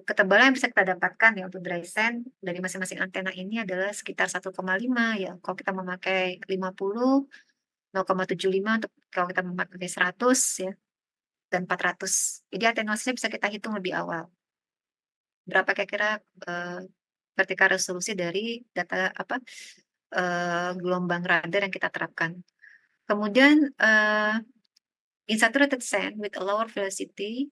ketebalan yang bisa kita dapatkan ya untuk dry sand dari masing-masing antena ini adalah sekitar 1,5 ya. Kalau kita memakai 50, 0,75 untuk kalau kita memakai 100 ya dan 400. Jadi atenuasinya bisa kita hitung lebih awal. Berapa kira-kira vertikal resolusi dari data gelombang radar yang kita terapkan. Kemudiin insaturated sand with a lower velocity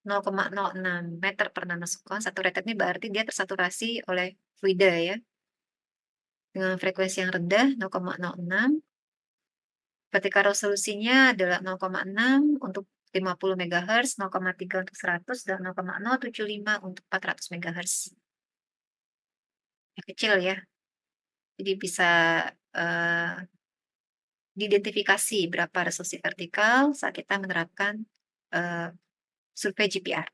0,06 meter per nanosecond. Saturated ini berarti dia tersaturasi oleh fluida ya. Dengan frekuensi yang rendah 0,06. Vertikal resolusinya adalah 0,6 untuk 50 MHz, 0,3 untuk 100, dan 0,075 untuk 400 MHz. Yang kecil ya. Jadi bisa diidentifikasi berapa resolusi vertikal saat kita menerapkan survei GPR.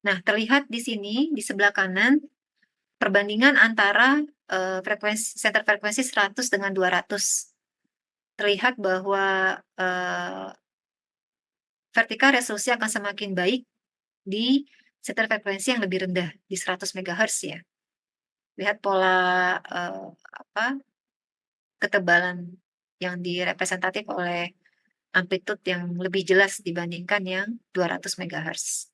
Nah, terlihat di sini di sebelah kanan perbandingan antara center frekuensi 100 dengan 200. Terlihat bahwa vertikal resolusi akan semakin baik di center frekuensi yang lebih rendah di 100 MHz ya. Lihat pola ketebalan yang direpresentatif oleh amplitude yang lebih jelas dibandingkan yang 200 MHz.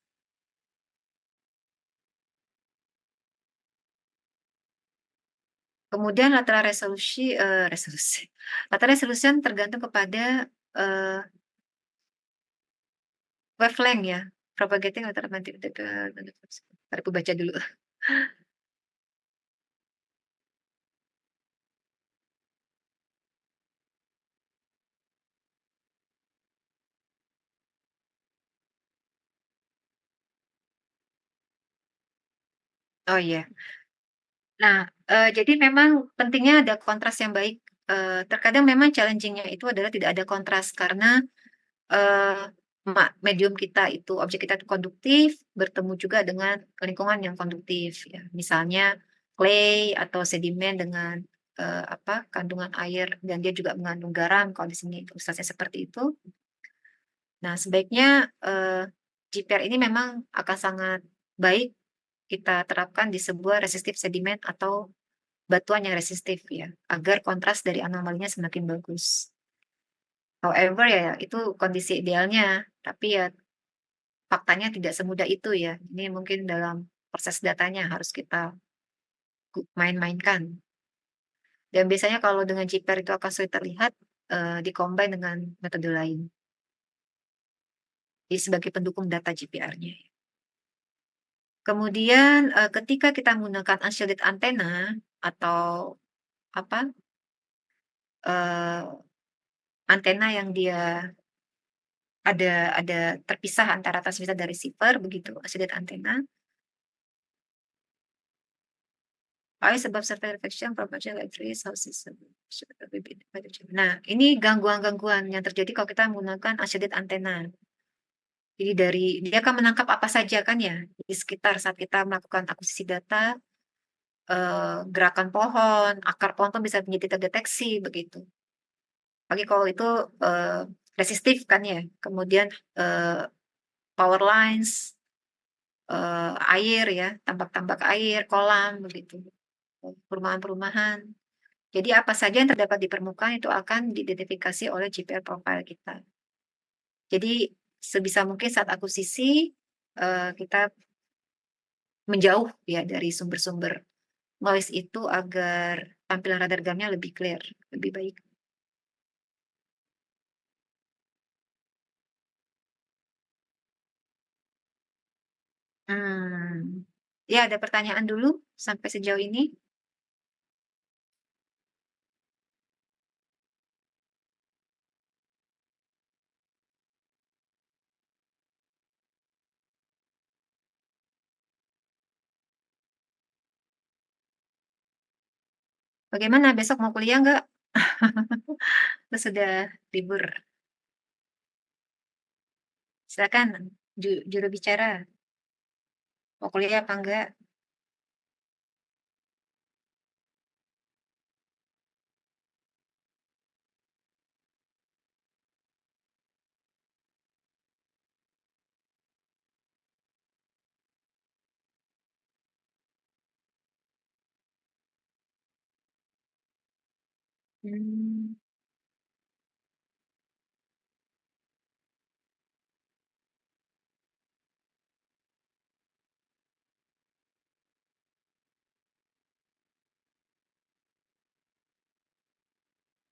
Kemudian lateral resolusi lateral resolution tergantung kepada wavelength ya, propagating lateral aku baca dulu. Oh iya. Nah, jadi memang pentingnya ada kontras yang baik. Terkadang memang challenging-nya itu adalah tidak ada kontras karena medium kita itu, objek kita itu konduktif, bertemu juga dengan lingkungan yang konduktif ya. Misalnya clay atau sedimen dengan kandungan air dan dia juga mengandung garam kalau di sini ilustrasinya seperti itu. Nah, sebaiknya, GPR ini memang akan sangat baik kita terapkan di sebuah resistif sedimen atau batuan yang resistif ya, agar kontras dari anomalinya semakin bagus. However ya itu kondisi idealnya, tapi ya faktanya tidak semudah itu ya. Ini mungkin dalam proses datanya harus kita main-mainkan. Dan biasanya kalau dengan GPR itu akan sulit terlihat, di-combine dengan metode lain. Jadi sebagai pendukung data GPR-nya. Kemudian, ketika kita menggunakan unshielded antenna atau apa, antena yang dia ada terpisah antara transmitter dan receiver begitu, unshielded antenna. Sebab surface reflection, propagation electricity sources. Nah, ini gangguan-gangguan yang terjadi kalau kita menggunakan unshielded antenna. Jadi dia akan menangkap apa saja kan ya di sekitar saat kita melakukan akuisisi data, gerakan pohon, akar pohon tuh bisa menjadi terdeteksi begitu. Apalagi kalau itu resistif kan ya. Kemudian power lines, air ya, tambak-tambak air, kolam begitu. Perumahan-perumahan. Jadi apa saja yang terdapat di permukaan itu akan diidentifikasi oleh GPR profile kita. Jadi sebisa mungkin saat akuisisi kita menjauh ya dari sumber-sumber noise itu agar tampilan radar gamnya lebih clear, lebih baik. Ya ada pertanyaan dulu sampai sejauh ini? Bagaimana besok mau kuliah nggak? Atau sudah libur? Silakan juru bicara. Mau kuliah apa enggak? Hmm.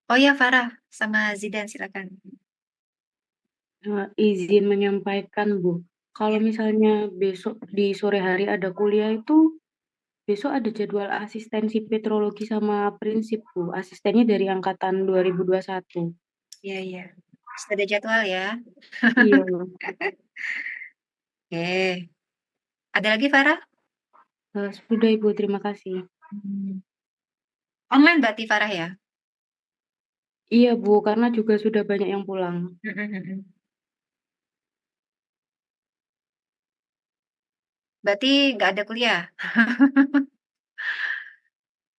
Oh ya Farah sama Zidan silakan. Izin menyampaikan Bu, kalau Ya. misalnya besok di sore hari ada kuliah itu, besok ada jadwal asistensi petrologi sama prinsip Bu, asistennya dari angkatan 2021. Iya, iya. Sudah ada jadwal ya. Iya. Oke. Ada lagi Farah? Sudah Ibu, terima kasih. Online berarti Farah ya? Iya Bu, karena juga sudah banyak yang pulang. Berarti nggak ada kuliah?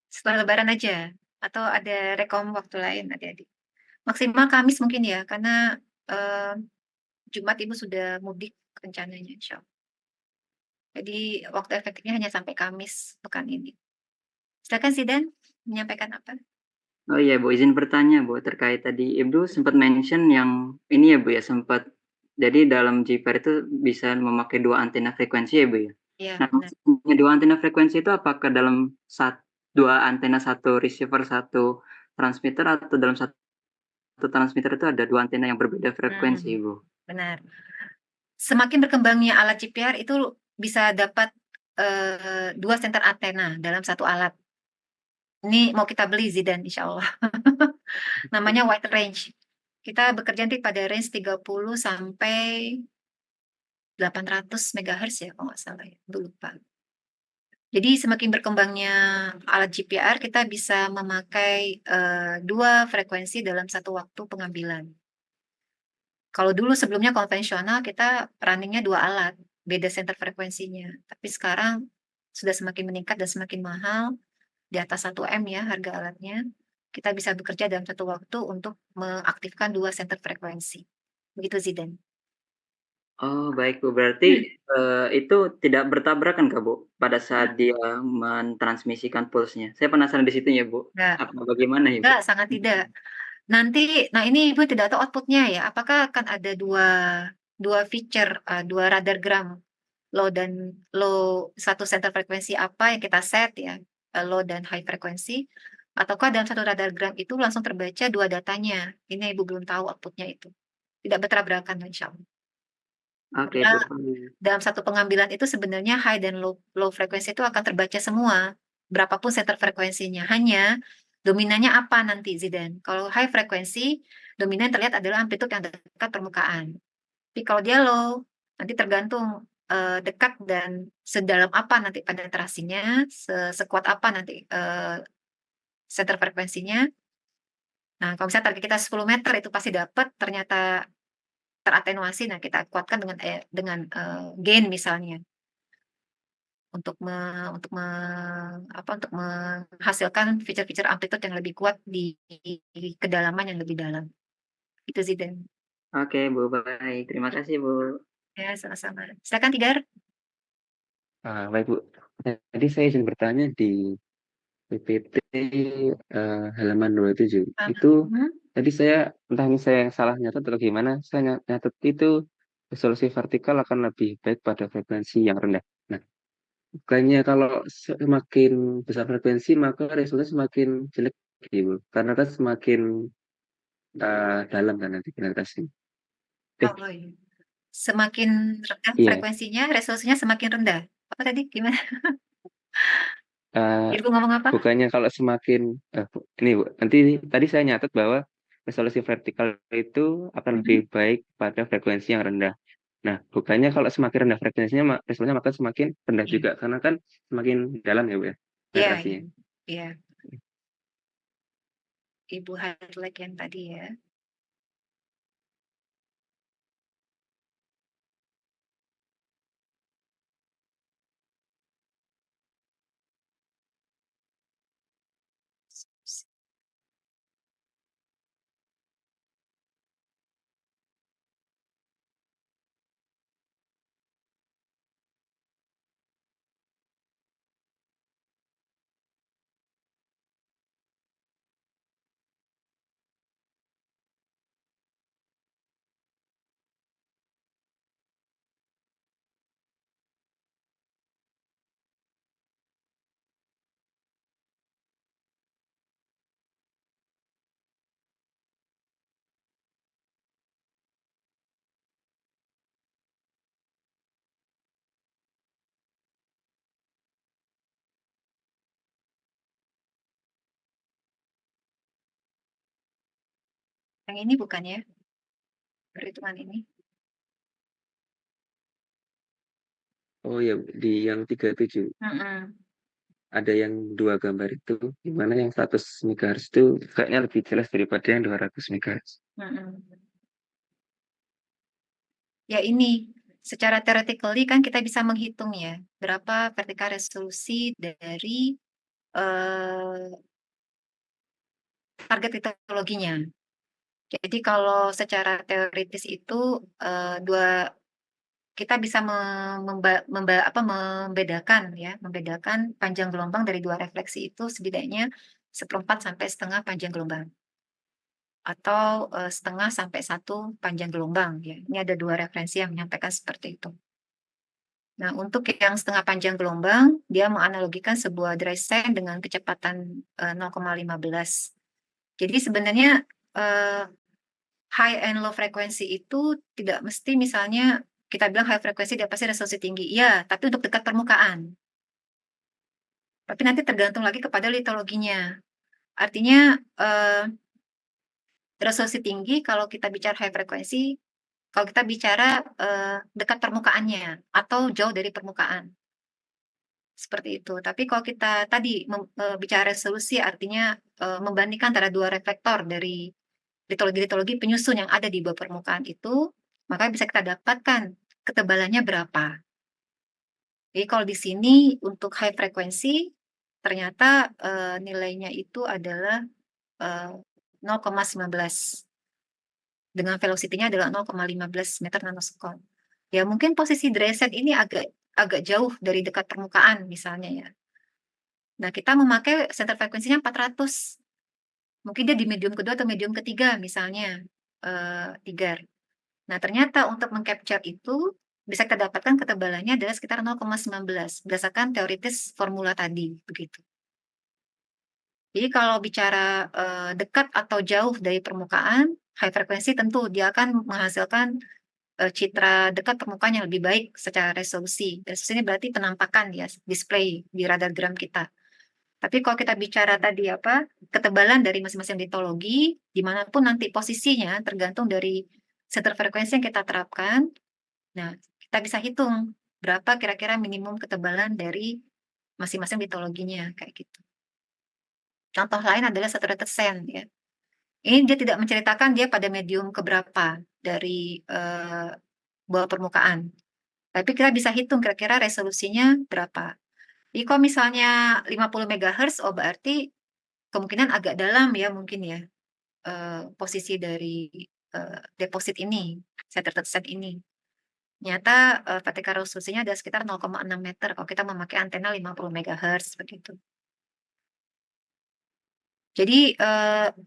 Setelah lebaran aja? Atau ada rekom waktu lain adik-adik? Maksimal Kamis mungkin ya, karena Jumat Ibu sudah mudik rencananya insya Allah. Jadi waktu efektifnya hanya sampai Kamis pekan ini. Silakan Zidan menyampaikan apa? Oh iya Bu, izin bertanya Bu, terkait tadi Ibu sempat mention yang ini ya Bu ya, sempat jadi dalam GPR itu bisa memakai 2 antena frekuensi ya Bu ya? Iya, Nah, benar. maksudnya 2 antena frekuensi itu apakah dalam 2 antena, 1 receiver, 1 transmitter, atau dalam 1 transmitter itu ada 2 antena yang berbeda frekuensi Bu? Benar. Semakin berkembangnya alat GPR itu bisa dapat 2 center antena dalam satu alat. Ini mau kita beli Zidan insya Allah. Namanya wide range. Kita bekerja nanti pada range 30 sampai 800 MHz ya kalau nggak salah ya, lupa. Jadi semakin berkembangnya alat GPR, kita bisa memakai 2 frekuensi dalam satu waktu pengambilan. Kalau dulu sebelumnya konvensional kita runningnya 2 alat, beda center frekuensinya. Tapi sekarang sudah semakin meningkat dan semakin mahal. di atas 1 M ya harga alatnya, kita bisa bekerja dalam satu waktu untuk mengaktifkan 2 senter frekuensi. Begitu Zidan. Oh, baik Bu. Berarti, itu tidak bertabrakan Kak, Bu, pada saat dia mentransmisikan pulse-nya? Saya penasaran di situ ya, Bu. Enggak. Apa bagaimana ya, Bu? Enggak, sangat tidak. Nanti ini Ibu tidak tahu output-nya ya, apakah akan ada 2 feature, 2 radar gram, low 1 center frekuensi apa yang kita set ya, low dan high frekuensi, ataukah dalam 1 radar gram itu langsung terbaca 2 datanya? Ini Ibu belum tahu output-nya itu. Tidak bertabrakan insyaallah. Oke, Karena Bu. dalam satu pengambilan itu sebenarnya high dan low frekuensi itu akan terbaca semua, berapapun center frekuensinya. Hanya dominannya apa nanti Zidan. Kalau high frekuensi, dominan terlihat adalah amplitude yang dekat permukaan. Tapi kalau dia low, nanti tergantung dekat dan sedalam apa nanti penetrasinya, sekuat apa nanti center frekuensinya. Nah, kalau misalnya target kita 10 meter itu pasti dapat, ternyata teratenuasi, nah kita kuatkan dengan gain misalnya untuk menghasilkan fitur-fitur amplitude yang lebih kuat di kedalaman yang lebih dalam. Itu Zidan. Oke, Bu, baik. Terima kasih, Bu. Ya, sama-sama. Silakan Tidar. Baik Bu. Tadi saya izin bertanya di PPT halaman 27. Itu tadi saya entah ini saya yang salah nyatet atau gimana, saya nyatet itu resolusi vertikal akan lebih baik pada frekuensi yang rendah. Nah, bukannya kalau semakin besar frekuensi maka resolusi semakin jelek gitu, karena kan semakin dalam kan nanti penetrasinya. Oh, iya. Semakin rendah Iya. frekuensinya, resolusinya semakin rendah. Apa tadi? Gimana? Eh, Ibu ngomong apa? bukannya kalau semakin ini Bu, nanti tadi saya nyatet bahwa resolusi vertikal itu akan lebih baik pada frekuensi yang rendah. Nah, bukannya kalau semakin rendah frekuensinya resolusinya maka semakin rendah juga karena kan semakin dalam ya Bu ya Iya, penetrasinya. iya. Ibu highlight yang tadi ya. Yang ini bukan ya? Perhitungan ini. Oh ya, di yang 37 ada yang 2 gambar itu, di mana yang 100 MHz itu kayaknya lebih jelas daripada yang 200 MHz. Ya ini, secara theoretically kan kita bisa menghitung ya, berapa vertikal resolusi dari target litologinya. Jadi kalau secara teoritis itu kita bisa membedakan panjang gelombang dari 2 refleksi itu setidaknya 1/4 sampai setengah panjang gelombang. Atau setengah sampai 1 panjang gelombang ya. Ini ada 2 referensi yang menyampaikan seperti itu. Nah, untuk yang setengah panjang gelombang, dia menganalogikan sebuah dry sand dengan kecepatan 0,15. Jadi sebenarnya high and low frekuensi itu tidak mesti misalnya kita bilang high frekuensi dia pasti resolusi tinggi. Iya, tapi untuk dekat permukaan. Tapi nanti tergantung lagi kepada litologinya. Artinya resolusi tinggi kalau kita bicara high frekuensi, kalau kita bicara dekat permukaannya atau jauh dari permukaan. Seperti itu. Tapi kalau kita tadi bicara resolusi artinya membandingkan antara 2 reflektor dari litologi-litologi penyusun yang ada di bawah permukaan itu, maka bisa kita dapatkan ketebalannya berapa. Jadi kalau di sini untuk high frekuensi ternyata nilainya itu adalah 0,19 dengan velocity-nya adalah 0,15 meter nanosekon. Ya mungkin posisi dry set ini agak jauh dari dekat permukaan misalnya ya. Nah kita memakai center frekuensinya 400. Mungkin dia di medium kedua atau medium ketiga misalnya, Tigar. Nah ternyata untuk mengcapture itu bisa kita dapatkan ketebalannya adalah sekitar 0,19 berdasarkan teoritis formula tadi begitu. Jadi kalau bicara dekat atau jauh dari permukaan, high frekuensi tentu dia akan menghasilkan citra dekat permukaan yang lebih baik secara resolusi. Resolusi ini berarti penampakan ya, display di radar gram kita. Tapi kalau kita bicara tadi ketebalan dari masing-masing litologi, dimanapun nanti posisinya tergantung dari center frekuensi yang kita terapkan. Nah, kita bisa hitung berapa kira-kira minimum ketebalan dari masing-masing litologinya kayak gitu. Contoh lain adalah saturated sand ya. Ini dia tidak menceritakan dia pada medium keberapa dari bawah permukaan. Tapi kita bisa hitung kira-kira resolusinya berapa. Jadi kalau misalnya 50 MHz, oh berarti kemungkinan agak dalam ya mungkin ya posisi dari deposit ini, saturated sand ini. Ternyata vertical resolusinya ada sekitar 0,6 meter kalau kita memakai antena 50 MHz begitu. Jadi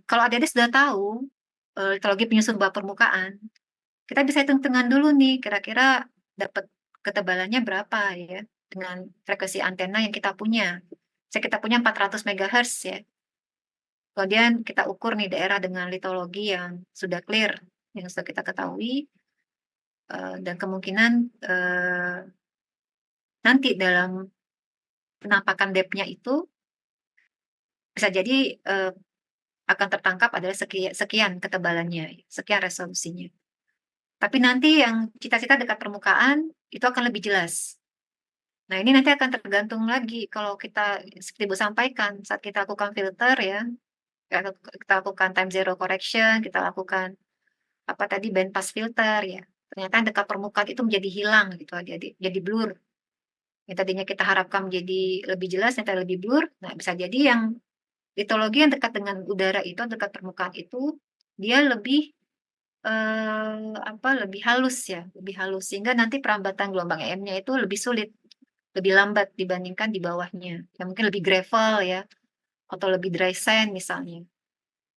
kalau adik-adik sudah tahu litologi penyusun bawah permukaan, kita bisa hitung-hitungan dulu nih kira-kira dapat ketebalannya berapa ya dengan frekuensi antena yang kita punya. Kita punya 400 MHz ya. Kemudian kita ukur nih daerah dengan litologi yang sudah clear, yang sudah kita ketahui, dan kemungkinan nanti dalam penampakan depth-nya itu bisa jadi akan tertangkap adalah sekian ketebalannya, sekian resolusinya. Tapi nanti yang cita-cita dekat permukaan itu akan lebih jelas. Nah ini nanti akan tergantung lagi kalau kita seperti Bu sampaikan saat kita lakukan filter ya, kita lakukan time zero correction, kita lakukan band pass filter ya. Ternyata yang dekat permukaan itu menjadi hilang gitu aja, jadi blur. Yang tadinya kita harapkan menjadi lebih jelas, ternyata lebih blur. Nah bisa jadi yang litologi yang dekat dengan udara itu, dekat permukaan itu, dia lebih lebih halus ya, lebih halus sehingga nanti perambatan gelombang EM-nya itu lebih sulit, lebih lambat dibandingkan di bawahnya. Ya mungkin lebih gravel ya, atau lebih dry sand misalnya,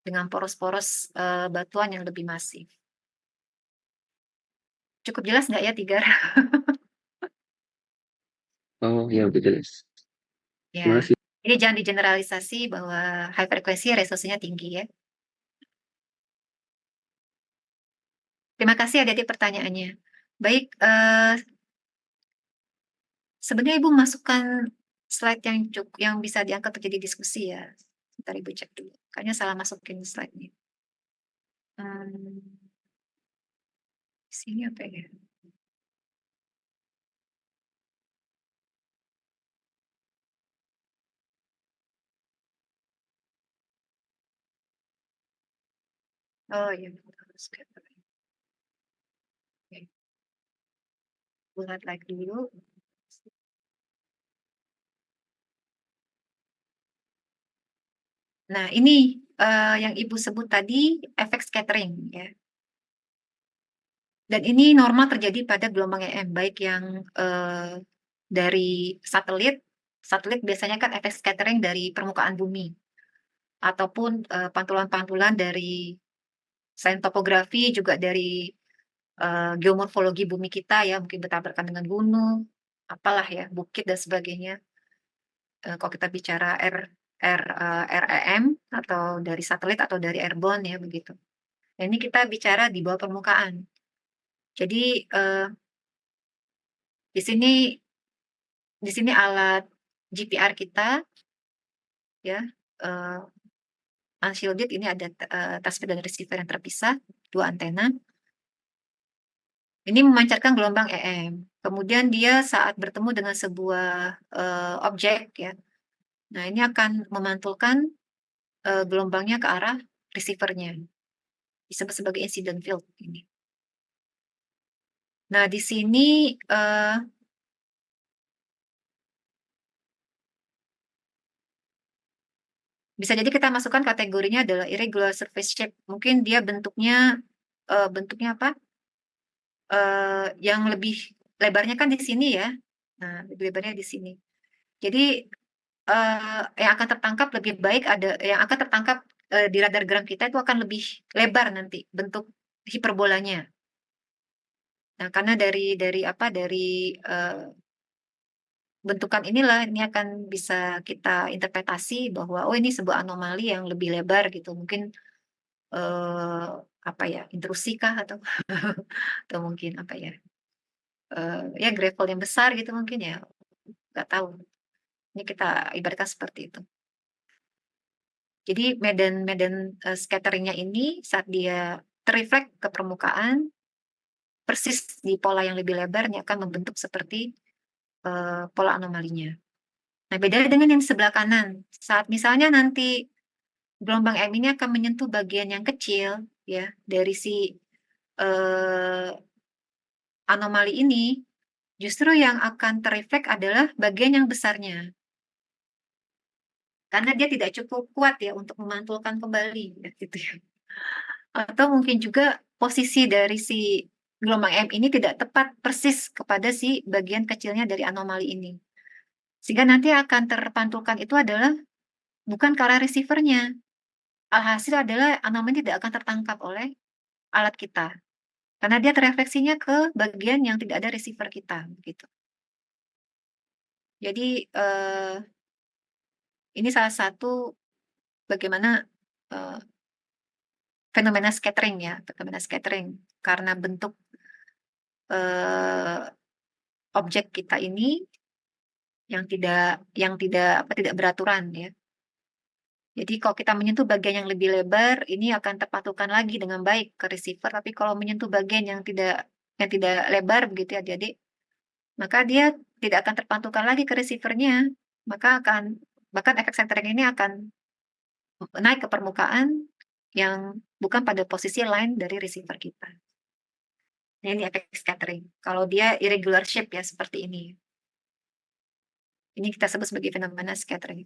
dengan poros-poros batuan yang lebih masif. Cukup jelas nggak ya, Tigar? Oh ya, udah jelas. Terima Ya, kasih. jadi jangan digeneralisasi bahwa high frekuensi resolusinya tinggi ya. Terima kasih adik-adik pertanyaannya. Baik, sebenarnya Ibu masukkan slide yang bisa diangkat untuk jadi diskusi ya. Sebentar Ibu cek dulu. Kayaknya salah masukin slide-nya. Di sini apa ya? Oh iya, harus ke Oke. Buat like dulu. Nah, ini yang Ibu sebut tadi efek scattering ya. Dan ini normal terjadi pada gelombang EM, baik yang dari satelit biasanya kan efek scattering dari permukaan bumi, ataupun pantulan-pantulan dari selain topografi juga dari geomorfologi bumi kita ya, mungkin bertabrakan dengan gunung, apalah ya, bukit dan sebagainya. Kalau kita bicara REM atau dari satelit atau dari airborne ya begitu. Nah, ini kita bicara di bawah permukaan. Jadi di sini alat GPR kita ya unshielded, ini ada transmitter dan receiver yang terpisah, 2 antena. Ini memancarkan gelombang EM. Kemudian dia saat bertemu dengan sebuah objek ya. Nah, ini akan memantulkan gelombangnya ke arah receivernya. Disebut sebagai incident field ini. Nah, di sini Bisa jadi kita masukkan kategorinya adalah irregular surface shape. Mungkin dia bentuknya apa? Yang lebih lebarnya kan di sini ya. Nah, lebih lebarnya di sini. Jadi yang akan tertangkap lebih baik yang akan tertangkap di radar gram kita itu akan lebih lebar nanti bentuk hiperbolanya. Nah, karena dari bentukan inilah ini akan bisa kita interpretasi bahwa ini sebuah anomali yang lebih lebar gitu. Mungkin apa ya, intrusi kah atau atau mungkin apa ya? Ya gravel yang besar gitu mungkin ya. Nggak tahu. Ini kita ibaratkan seperti itu. Jadi medan scatteringnya ini saat dia terrefleks ke permukaan, persis di pola yang lebih lebar, ini akan membentuk seperti pola anomalinya. Nah, beda dengan yang sebelah kanan. Saat misalnya nanti gelombang M ini akan menyentuh bagian yang kecil, ya, dari si anomali ini, justru yang akan terrefleks adalah bagian yang besarnya. Karena dia tidak cukup kuat ya untuk memantulkan kembali, ya, gitu ya. Atau mungkin juga posisi dari si gelombang M ini tidak tepat persis kepada si bagian kecilnya dari anomali ini. Sehingga nanti akan terpantulkan itu adalah bukan ke arah receivernya. Alhasil adalah anomali tidak akan tertangkap oleh alat kita. Karena dia terefleksinya ke bagian yang tidak ada receiver kita. Gitu. Jadi ini salah satu bagaimana fenomena scattering ya. Fenomena scattering. Karena bentuk objek kita ini yang tidak beraturan ya. Jadi kalau kita menyentuh bagian yang lebih lebar, ini akan terpantulkan lagi dengan baik ke receiver. Tapi kalau menyentuh bagian yang tidak lebar begitu ya adik-adik, maka dia tidak akan terpantulkan lagi ke receivernya. Maka bahkan efek scattering ini akan naik ke permukaan yang bukan pada posisi line dari receiver kita. Ini efek scattering. Kalau dia irregular shape ya seperti ini. Ini kita sebut sebagai fenomena scattering.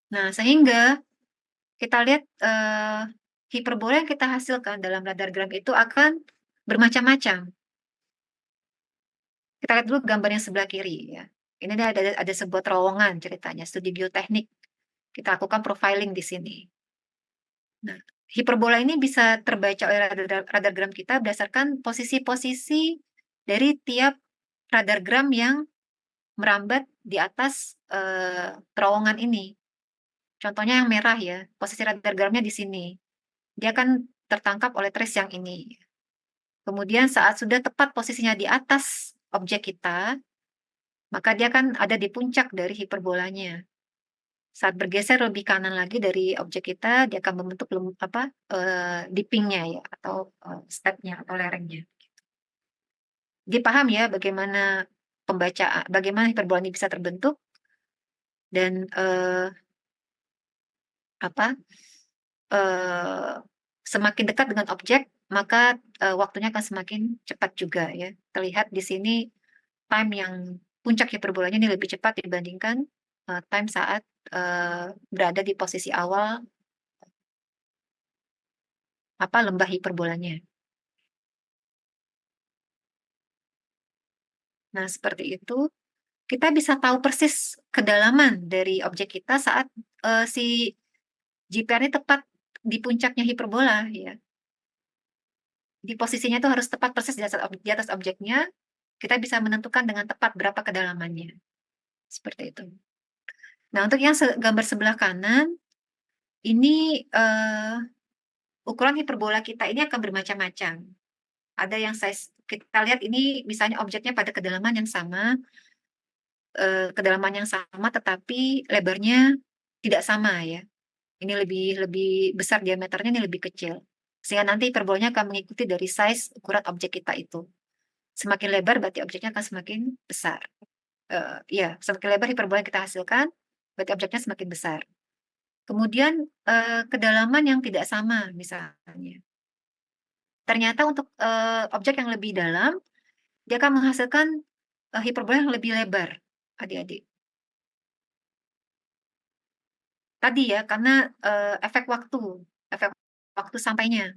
Nah, sehingga kita lihat hiperbola yang kita hasilkan dalam radar gram itu akan bermacam-macam. Kita lihat dulu gambar yang sebelah kiri ya. Ini ada sebuah terowongan ceritanya, studi geoteknik. Kita lakukan profiling di sini. Nah, hiperbola ini bisa terbaca oleh radar gram kita berdasarkan posisi-posisi dari tiap radar gram yang merambat di atas terowongan ini. Contohnya yang merah ya, posisi radar gramnya di sini. Dia akan tertangkap oleh trace yang ini. Kemudian saat sudah tepat posisinya di atas objek kita, maka dia akan ada di puncak dari hiperbolanya. Saat bergeser lebih kanan lagi dari objek kita, dia akan membentuk dippingnya ya, atau stepnya atau lerengnya. Jadi paham ya bagaimana bagaimana hiperbola ini bisa terbentuk dan semakin dekat dengan objek, maka waktunya akan semakin cepat juga ya. Terlihat di sini time yang puncak hiperbolanya ini lebih cepat dibandingkan time saat berada di posisi awal lembah hiperbolanya. Nah, seperti itu. Kita bisa tahu persis kedalaman dari objek kita saat si GPR ini tepat di puncaknya hiperbola ya. Di posisinya itu harus tepat persis di atas objeknya, kita bisa menentukan dengan tepat berapa kedalamannya. Seperti itu. Nah, untuk yang gambar sebelah kanan, ini ukuran hiperbola kita ini akan bermacam-macam. Ada yang size, kita lihat ini misalnya objeknya pada kedalaman yang sama, tetapi lebarnya tidak sama ya. Ini lebih besar diameternya, ini lebih kecil. Sehingga nanti hiperbolanya akan mengikuti dari size ukuran objek kita itu. Semakin lebar berarti objeknya akan semakin besar. Semakin lebar hiperbola yang kita hasilkan, berarti objeknya semakin besar. Kemudian kedalaman yang tidak sama misalnya. Ternyata untuk objek yang lebih dalam, dia akan menghasilkan hiperbola yang lebih lebar, adik-adik. Tadi ya, karena efek waktu sampainya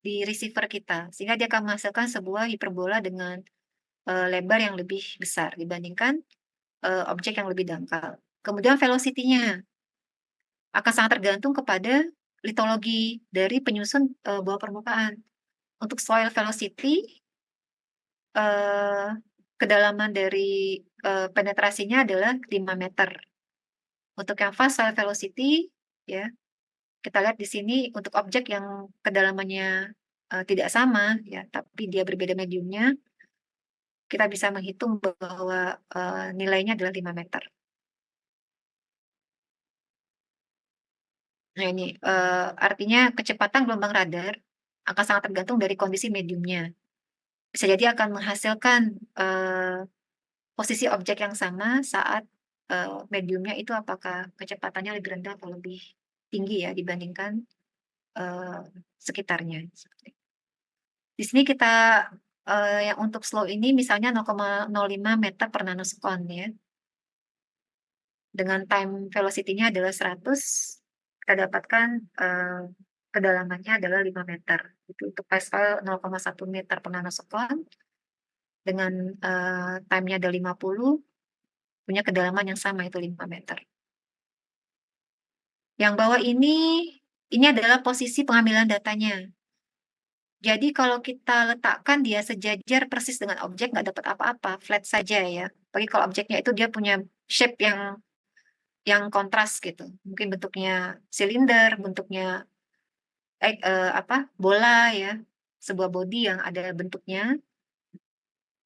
di receiver kita, sehingga dia akan menghasilkan sebuah hiperbola dengan lebar yang lebih besar dibandingkan objek yang lebih dangkal. Kemudian velocity-nya akan sangat tergantung kepada litologi dari penyusun bawah permukaan. Untuk soil velocity, kedalaman dari penetrasinya adalah 5 meter. Untuk yang fast soil velocity, ya, kita lihat di sini untuk objek yang kedalamannya tidak sama, ya, tapi dia berbeda mediumnya, kita bisa menghitung bahwa nilainya adalah 5 meter. Nah ini artinya kecepatan gelombang radar akan sangat tergantung dari kondisi mediumnya. Bisa jadi akan menghasilkan posisi objek yang sama saat mediumnya itu apakah kecepatannya lebih rendah atau lebih tinggi ya dibandingkan sekitarnya. Di sini kita yang untuk slow ini misalnya 0,05 meter per nanosekon ya. Dengan time velocity-nya adalah 100, kita dapatkan kedalamannya adalah 5 meter. Itu untuk fast soil 0,1 meter per nanosekon dengan time-nya ada 50, punya kedalaman yang sama itu 5 meter. Yang bawah ini adalah posisi pengambilan datanya. Jadi kalau kita letakkan dia sejajar persis dengan objek, nggak dapat apa-apa, flat saja ya. Bagi kalau objeknya itu dia punya shape yang kontras gitu. Mungkin bentuknya silinder, bentuknya bola ya, sebuah body yang ada bentuknya.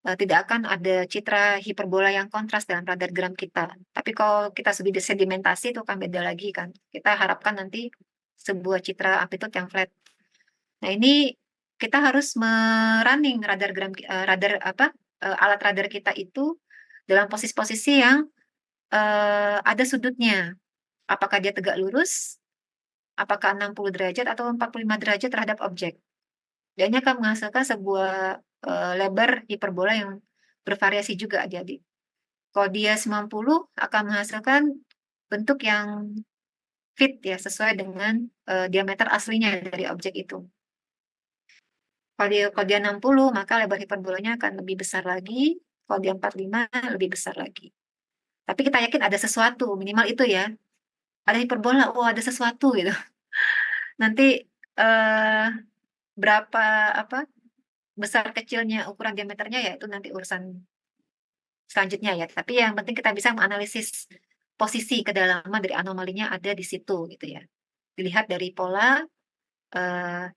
Tidak akan ada citra hiperbola yang kontras dalam radar gram kita. Tapi kalau kita sudah sedimentasi itu akan beda lagi kan. Kita harapkan nanti sebuah citra amplitude yang flat. Nah ini kita harus merunning alat radar kita itu dalam posisi-posisi yang ada sudutnya. Apakah dia tegak lurus, apakah 60 derajat atau 45 derajat terhadap objek. Dan ini akan menghasilkan sebuah lebar hiperbola yang bervariasi juga adik-adik. Kalau dia 90 akan menghasilkan bentuk yang fit ya, sesuai dengan diameter aslinya dari objek itu. Kalau dia 60, maka lebar hiperbolanya akan lebih besar lagi. Kalau dia 45, lebih besar lagi. Tapi kita yakin ada sesuatu, minimal itu ya. Ada hiperbola, ada sesuatu gitu. Nanti berapa besar kecilnya ukuran diameternya ya itu nanti urusan selanjutnya ya. Tapi yang penting kita bisa menganalisis posisi kedalaman dari anomalinya ada di situ gitu ya. Dilihat dari pola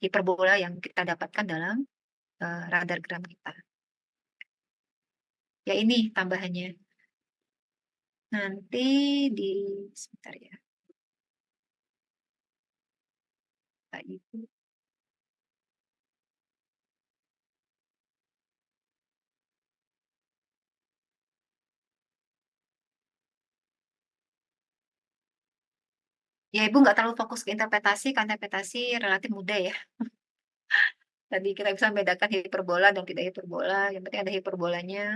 hiperbola yang kita dapatkan dalam radar gram kita. Ya ini tambahannya. Nanti sebentar ya. Pak Ibu. Ya Ibu nggak terlalu fokus ke interpretasi, karena interpretasi relatif mudah ya. Tadi kita bisa membedakan hiperbola dan tidak hiperbola, yang penting ada hiperbolanya.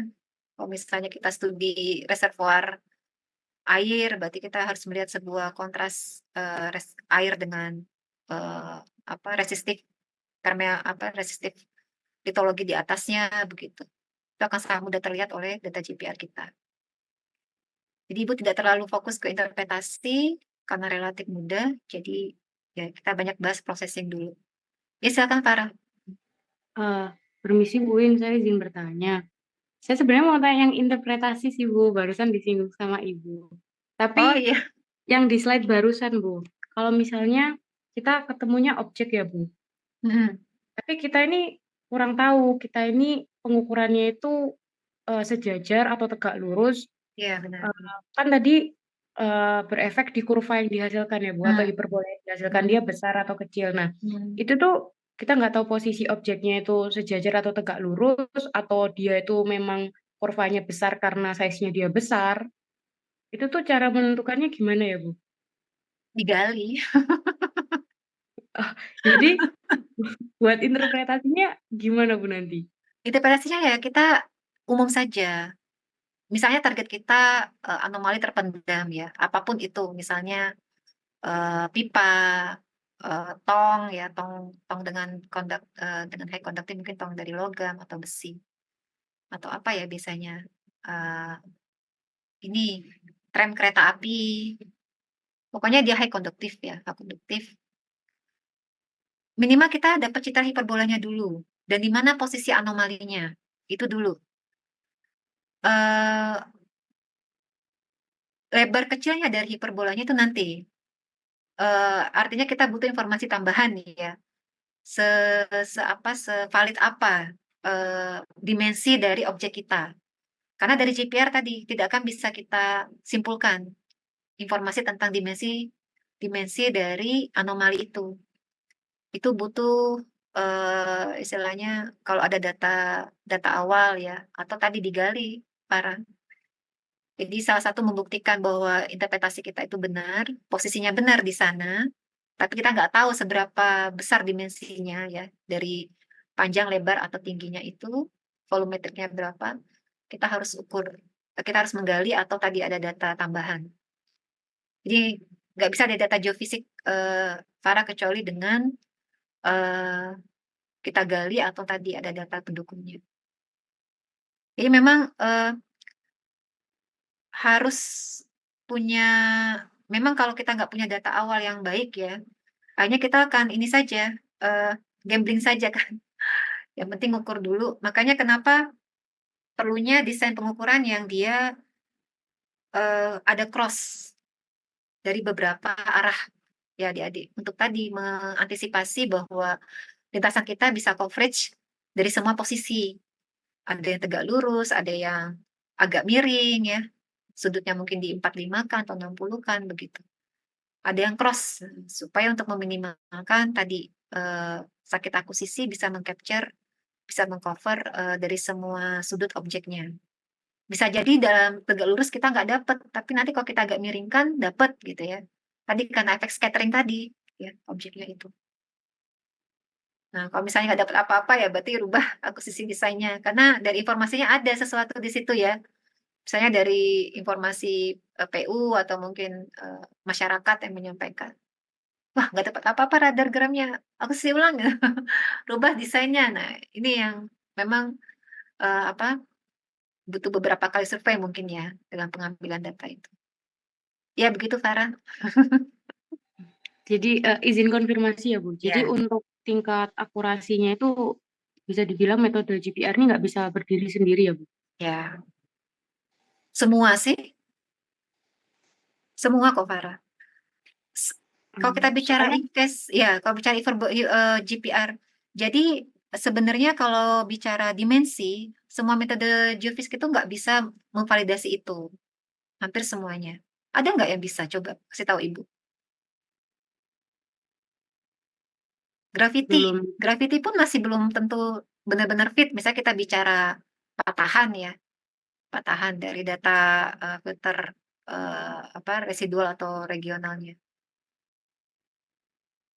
Kalau misalnya kita studi reservoir air, berarti kita harus melihat sebuah kontras air dengan resistif resistif litologi di atasnya begitu. Itu akan sangat mudah terlihat oleh data GPR kita. Jadi Ibu tidak terlalu fokus ke interpretasi karena relatif mudah, jadi ya kita banyak bahas processing dulu. Ya silakan Farah. Permisi Bu Win, saya izin bertanya. Saya sebenarnya mau tanya yang interpretasi sih Bu, barusan disinggung sama Ibu. Tapi Oh iya. yang di slide barusan Bu, kalau misalnya kita ketemunya objek ya Bu, tapi kita ini kurang tahu, kita ini pengukurannya itu sejajar atau tegak lurus. Iya benar. Kan tadi berefek di kurva yang dihasilkan ya Bu, atau hiperbola yang dihasilkan dia besar atau kecil. Nah, itu tuh kita nggak tahu posisi objeknya itu sejajar atau tegak lurus, atau dia itu memang kurvanya besar karena size-nya dia besar. Itu tuh cara menentukannya gimana ya Bu? Digali. Jadi buat interpretasinya gimana Bu nanti? Interpretasinya ya kita umum saja. Misalnya target kita anomali terpendam ya, apapun itu, misalnya pipa, tong ya, tong dengan dengan high conductive, mungkin tong dari logam atau besi, atau apa ya biasanya, ini rem kereta api, pokoknya dia high conductive ya, high conductive. Minimal kita dapat citra hiperbolanya dulu, dan di mana posisi anomalinya, itu dulu. Lebar kecilnya dari hiperbolanya itu nanti. Artinya kita butuh informasi tambahan nih ya. Sevalid apa dimensi dari objek kita. Karena dari GPR tadi tidak akan bisa kita simpulkan informasi tentang dimensi dari anomali itu. Itu butuh istilahnya kalau ada data awal ya, atau tadi digali para. Jadi salah satu membuktikan bahwa interpretasi kita itu benar, posisinya benar di sana, tapi kita nggak tahu seberapa besar dimensinya ya, dari panjang, lebar, atau tingginya itu, volumetriknya berapa, kita harus menggali atau tadi ada data tambahan. Jadi nggak bisa ada data geofisik Farah kecuali dengan kita gali atau tadi ada data pendukungnya. Jadi memang harus punya, memang kalau kita nggak punya data awal yang baik ya, hanya kita akan ini saja, gambling saja kan. Yang penting ukur dulu. Makanya kenapa perlunya desain pengukuran yang dia ada cross dari beberapa arah ya adik-adik. Untuk tadi mengantisipasi bahwa lintasan kita bisa coverage dari semua posisi. Ada yang tegak lurus, ada yang agak miring ya. Sudutnya mungkin di 45 kan atau 60 kan begitu. Ada yang cross supaya untuk meminimalkan tadi sakit akusisi bisa mengcapture, bisa mengcover dari semua sudut objeknya. Bisa jadi dalam tegak lurus kita nggak dapat, tapi nanti kalau kita agak miringkan dapat gitu ya. Tadi karena efek scattering tadi ya objeknya itu. Nah, kalau misalnya nggak dapat apa-apa ya berarti rubah akusisi desainnya karena dari informasinya ada sesuatu di situ ya. Misalnya dari informasi PU atau mungkin masyarakat yang menyampaikan. Wah, nggak dapat apa-apa radar geramnya. Akusisi ulang ya. Rubah desainnya. Nah, ini yang memang butuh beberapa kali survei mungkin ya dalam pengambilan data itu. Ya begitu Farah. Jadi izin konfirmasi ya Bu. Jadi Ya. untuk tingkat akurasinya itu bisa dibilang metode GPR ini nggak bisa berdiri sendiri ya Bu? Ya. Semua sih. Semua kok Farah. Kalau kita bicara InkCase, ya kalau bicara GPR. Jadi sebenarnya kalau bicara dimensi, semua metode geofisik itu nggak bisa memvalidasi itu. Hampir semuanya. Ada nggak yang bisa? Coba kasih tahu Ibu. Gravity pun masih belum tentu benar-benar fit. Misalnya kita bicara patahan ya, patahan dari data filter residual atau regionalnya.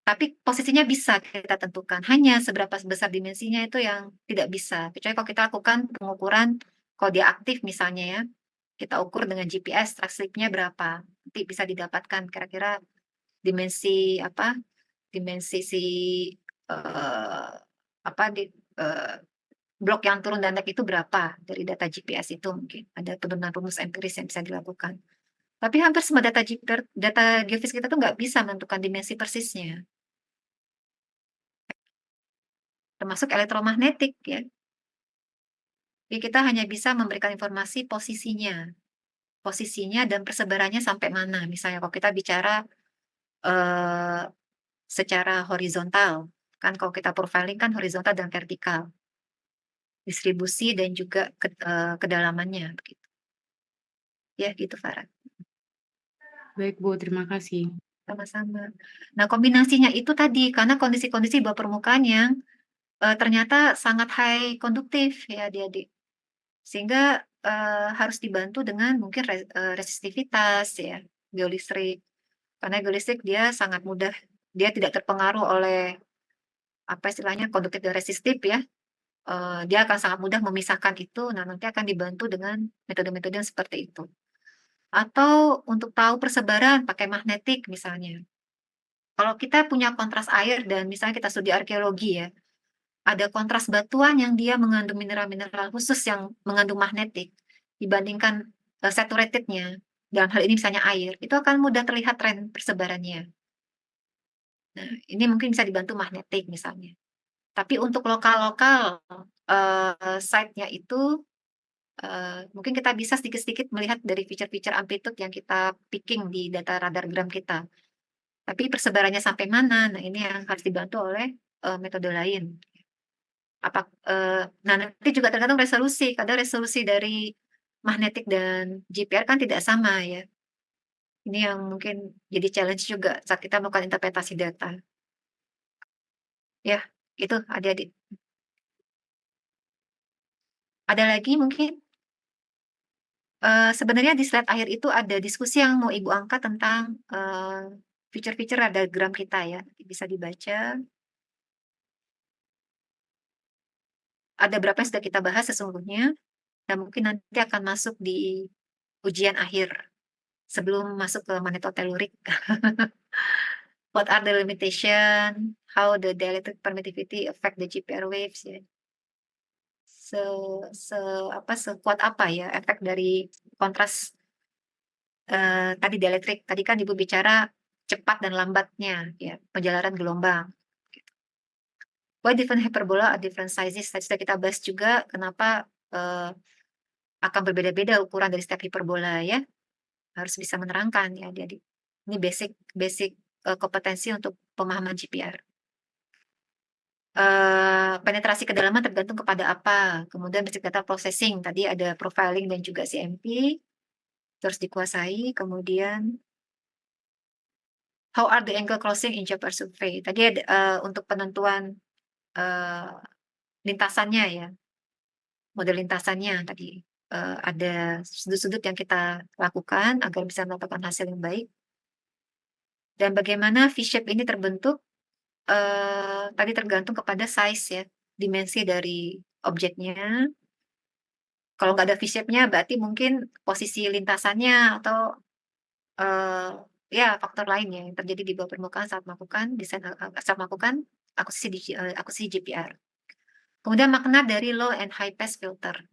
Tapi posisinya bisa kita tentukan. Hanya seberapa besar dimensinya itu yang tidak bisa. Kecuali kalau kita lakukan pengukuran, kalau dia aktif misalnya ya, kita ukur dengan GPS, track slip-nya berapa. Nanti bisa didapatkan kira-kira dimensi blok yang turun dan naik itu berapa dari data GPS itu mungkin. Ada penurunan rumus empiris yang bisa dilakukan. Tapi hampir semua data geofisik kita tuh nggak bisa menentukan dimensi persisnya. Termasuk elektromagnetik ya. Jadi kita hanya bisa memberikan informasi posisinya dan persebarannya sampai mana. Misalnya kalau kita bicara secara horizontal, kan kalau kita profiling kan horizontal dan vertikal, distribusi dan juga kedalamannya begitu. Ya gitu Farah. Baik Bu, terima kasih. Sama-sama. Nah kombinasinya itu tadi karena kondisi-kondisi bawah permukaan yang ternyata sangat high konduktif ya adik-adik. Sehingga harus dibantu dengan mungkin resistivitas ya, geolistrik. Karena geolistrik dia sangat mudah, dia tidak terpengaruh oleh apa istilahnya konduktif dan resistif ya. Dia akan sangat mudah memisahkan itu, nah nanti akan dibantu dengan metode-metode yang seperti itu. Atau untuk tahu persebaran pakai magnetik misalnya. Kalau kita punya kontras air dan misalnya kita studi arkeologi ya, ada kontras batuan yang dia mengandung mineral-mineral khusus yang mengandung magnetik dibandingkan saturatednya. Dalam hal ini misalnya air, itu akan mudah terlihat tren persebarannya. Nah, ini mungkin bisa dibantu magnetik misalnya. Tapi untuk lokal-lokal site-nya itu mungkin kita bisa sedikit-sedikit melihat dari feature-feature amplitude yang kita picking di data radar gram kita. Tapi persebarannya sampai mana? Nah, ini yang harus dibantu oleh metode lain. Nah, nanti juga tergantung resolusi. Kadang resolusi dari magnetik dan GPR kan tidak sama ya. Ini yang mungkin jadi challenge juga saat kita melakukan interpretasi data. Ya, itu adik-adik. Ada lagi mungkin? Sebenarnya di slide akhir itu ada diskusi yang mau Ibu angkat tentang feature-feature radiogram kita ya. Bisa dibaca. Ada berapa yang sudah kita bahas sesungguhnya, dan mungkin nanti akan masuk di ujian akhir sebelum masuk ke magnetotellurik. What are the limitation? How the dielectric permittivity affect the GPR waves ya. Sekuat apa ya efek dari kontras tadi dielectric. Tadi kan Ibu bicara cepat dan lambatnya ya penjalaran gelombang. Why different hyperbola are different sizes? Tadi sudah kita bahas juga kenapa akan berbeda-beda ukuran dari setiap hiperbola ya. Harus bisa menerangkan ya jadi. Ini basic kompetensi untuk pemahaman GPR. Penetrasi kedalaman tergantung kepada apa. Kemudian basic data processing, tadi ada profiling dan juga CMP, terus dikuasai. Kemudian how are the angle crossing in GPR survey? Tadi ada untuk penentuan lintasannya ya, model lintasannya tadi ada sudut-sudut yang kita lakukan agar bisa mendapatkan hasil yang baik. Dan bagaimana V-shape ini terbentuk? Tadi tergantung kepada size ya, dimensi dari objeknya. Kalau nggak ada V-shape-nya berarti mungkin posisi lintasannya atau ya faktor lainnya yang terjadi di bawah permukaan saat melakukan akuisisi GPR. Kemudian makna dari low and high pass filter.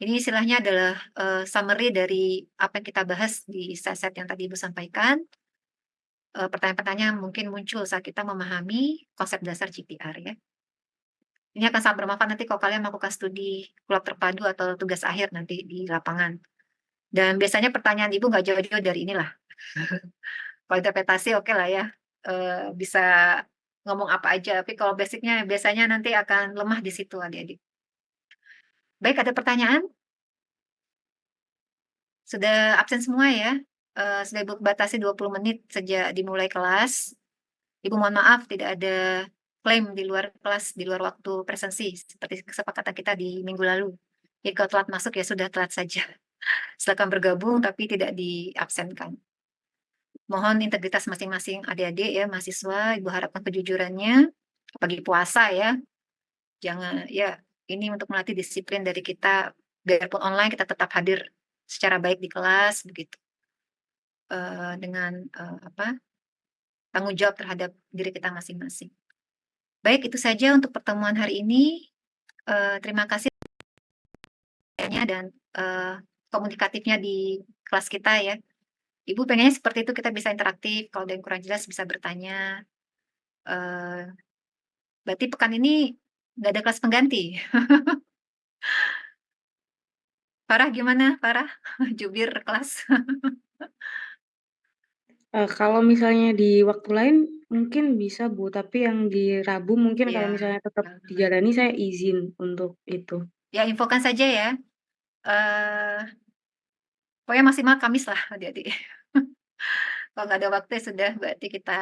Ini istilahnya adalah summary dari apa yang kita bahas di set yang tadi Ibu sampaikan. Pertanyaan-pertanyaan mungkin muncul saat kita memahami konsep dasar GPR ya. Ini akan sangat bermanfaat nanti kalau kalian melakukan studi kulab terpadu atau tugas akhir nanti di lapangan. Dan biasanya pertanyaan Ibu nggak jauh-jauh dari inilah. Kalau interpretasi oke lah ya, bisa ngomong apa aja. Tapi kalau basicnya biasanya nanti akan lemah di situ adik-adik. Baik, ada pertanyaan? Sudah absen semua ya? Sudah Ibu batasi 20 menit sejak dimulai kelas. Ibu mohon maaf tidak ada klaim di luar kelas, di luar waktu presensi, seperti kesepakatan kita di minggu lalu. Jadi kalau telat masuk ya sudah telat saja. Silakan bergabung tapi tidak diabsenkan. Mohon integritas masing-masing adik-adik ya, mahasiswa, Ibu harapkan kejujurannya, apalagi puasa ya. Jangan, ya ini untuk melatih disiplin dari kita, biarpun online kita tetap hadir secara baik di kelas, begitu. Dengan tanggung jawab terhadap diri kita masing-masing. Baik, itu saja untuk pertemuan hari ini. Terima kasih dan komunikatifnya di kelas kita ya. Ibu pengennya seperti itu, kita bisa interaktif. Kalau ada yang kurang jelas bisa bertanya. Berarti pekan ini nggak ada kelas pengganti. Farah gimana, Farah? Jubir kelas. Kalau misalnya di waktu lain mungkin bisa Bu, tapi yang di Rabu mungkin kalau Ya. misalnya tetap dijalani saya izin untuk itu. Ya, infokan saja ya. Pokoknya maksimal Kamis lah adik-adik. Kalau nggak ada waktu ya sudah, berarti kita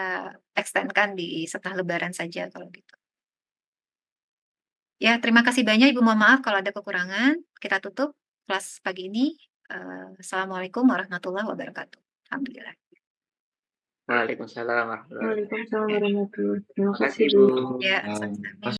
extendkan di setelah Lebaran saja kalau gitu. Ya, terima kasih banyak Ibu, mohon maaf kalau ada kekurangan. Kita tutup kelas pagi ini. Assalamualaikum warahmatullahi wabarakatuh. Alhamdulillah. Waalaikumsalam warahmatullahi wabarakatuh. Waalaikumsalam warahmatullahi wabarakatuh. Terima Terima kasih kasih Bu. Bu. Ya, sama-sama.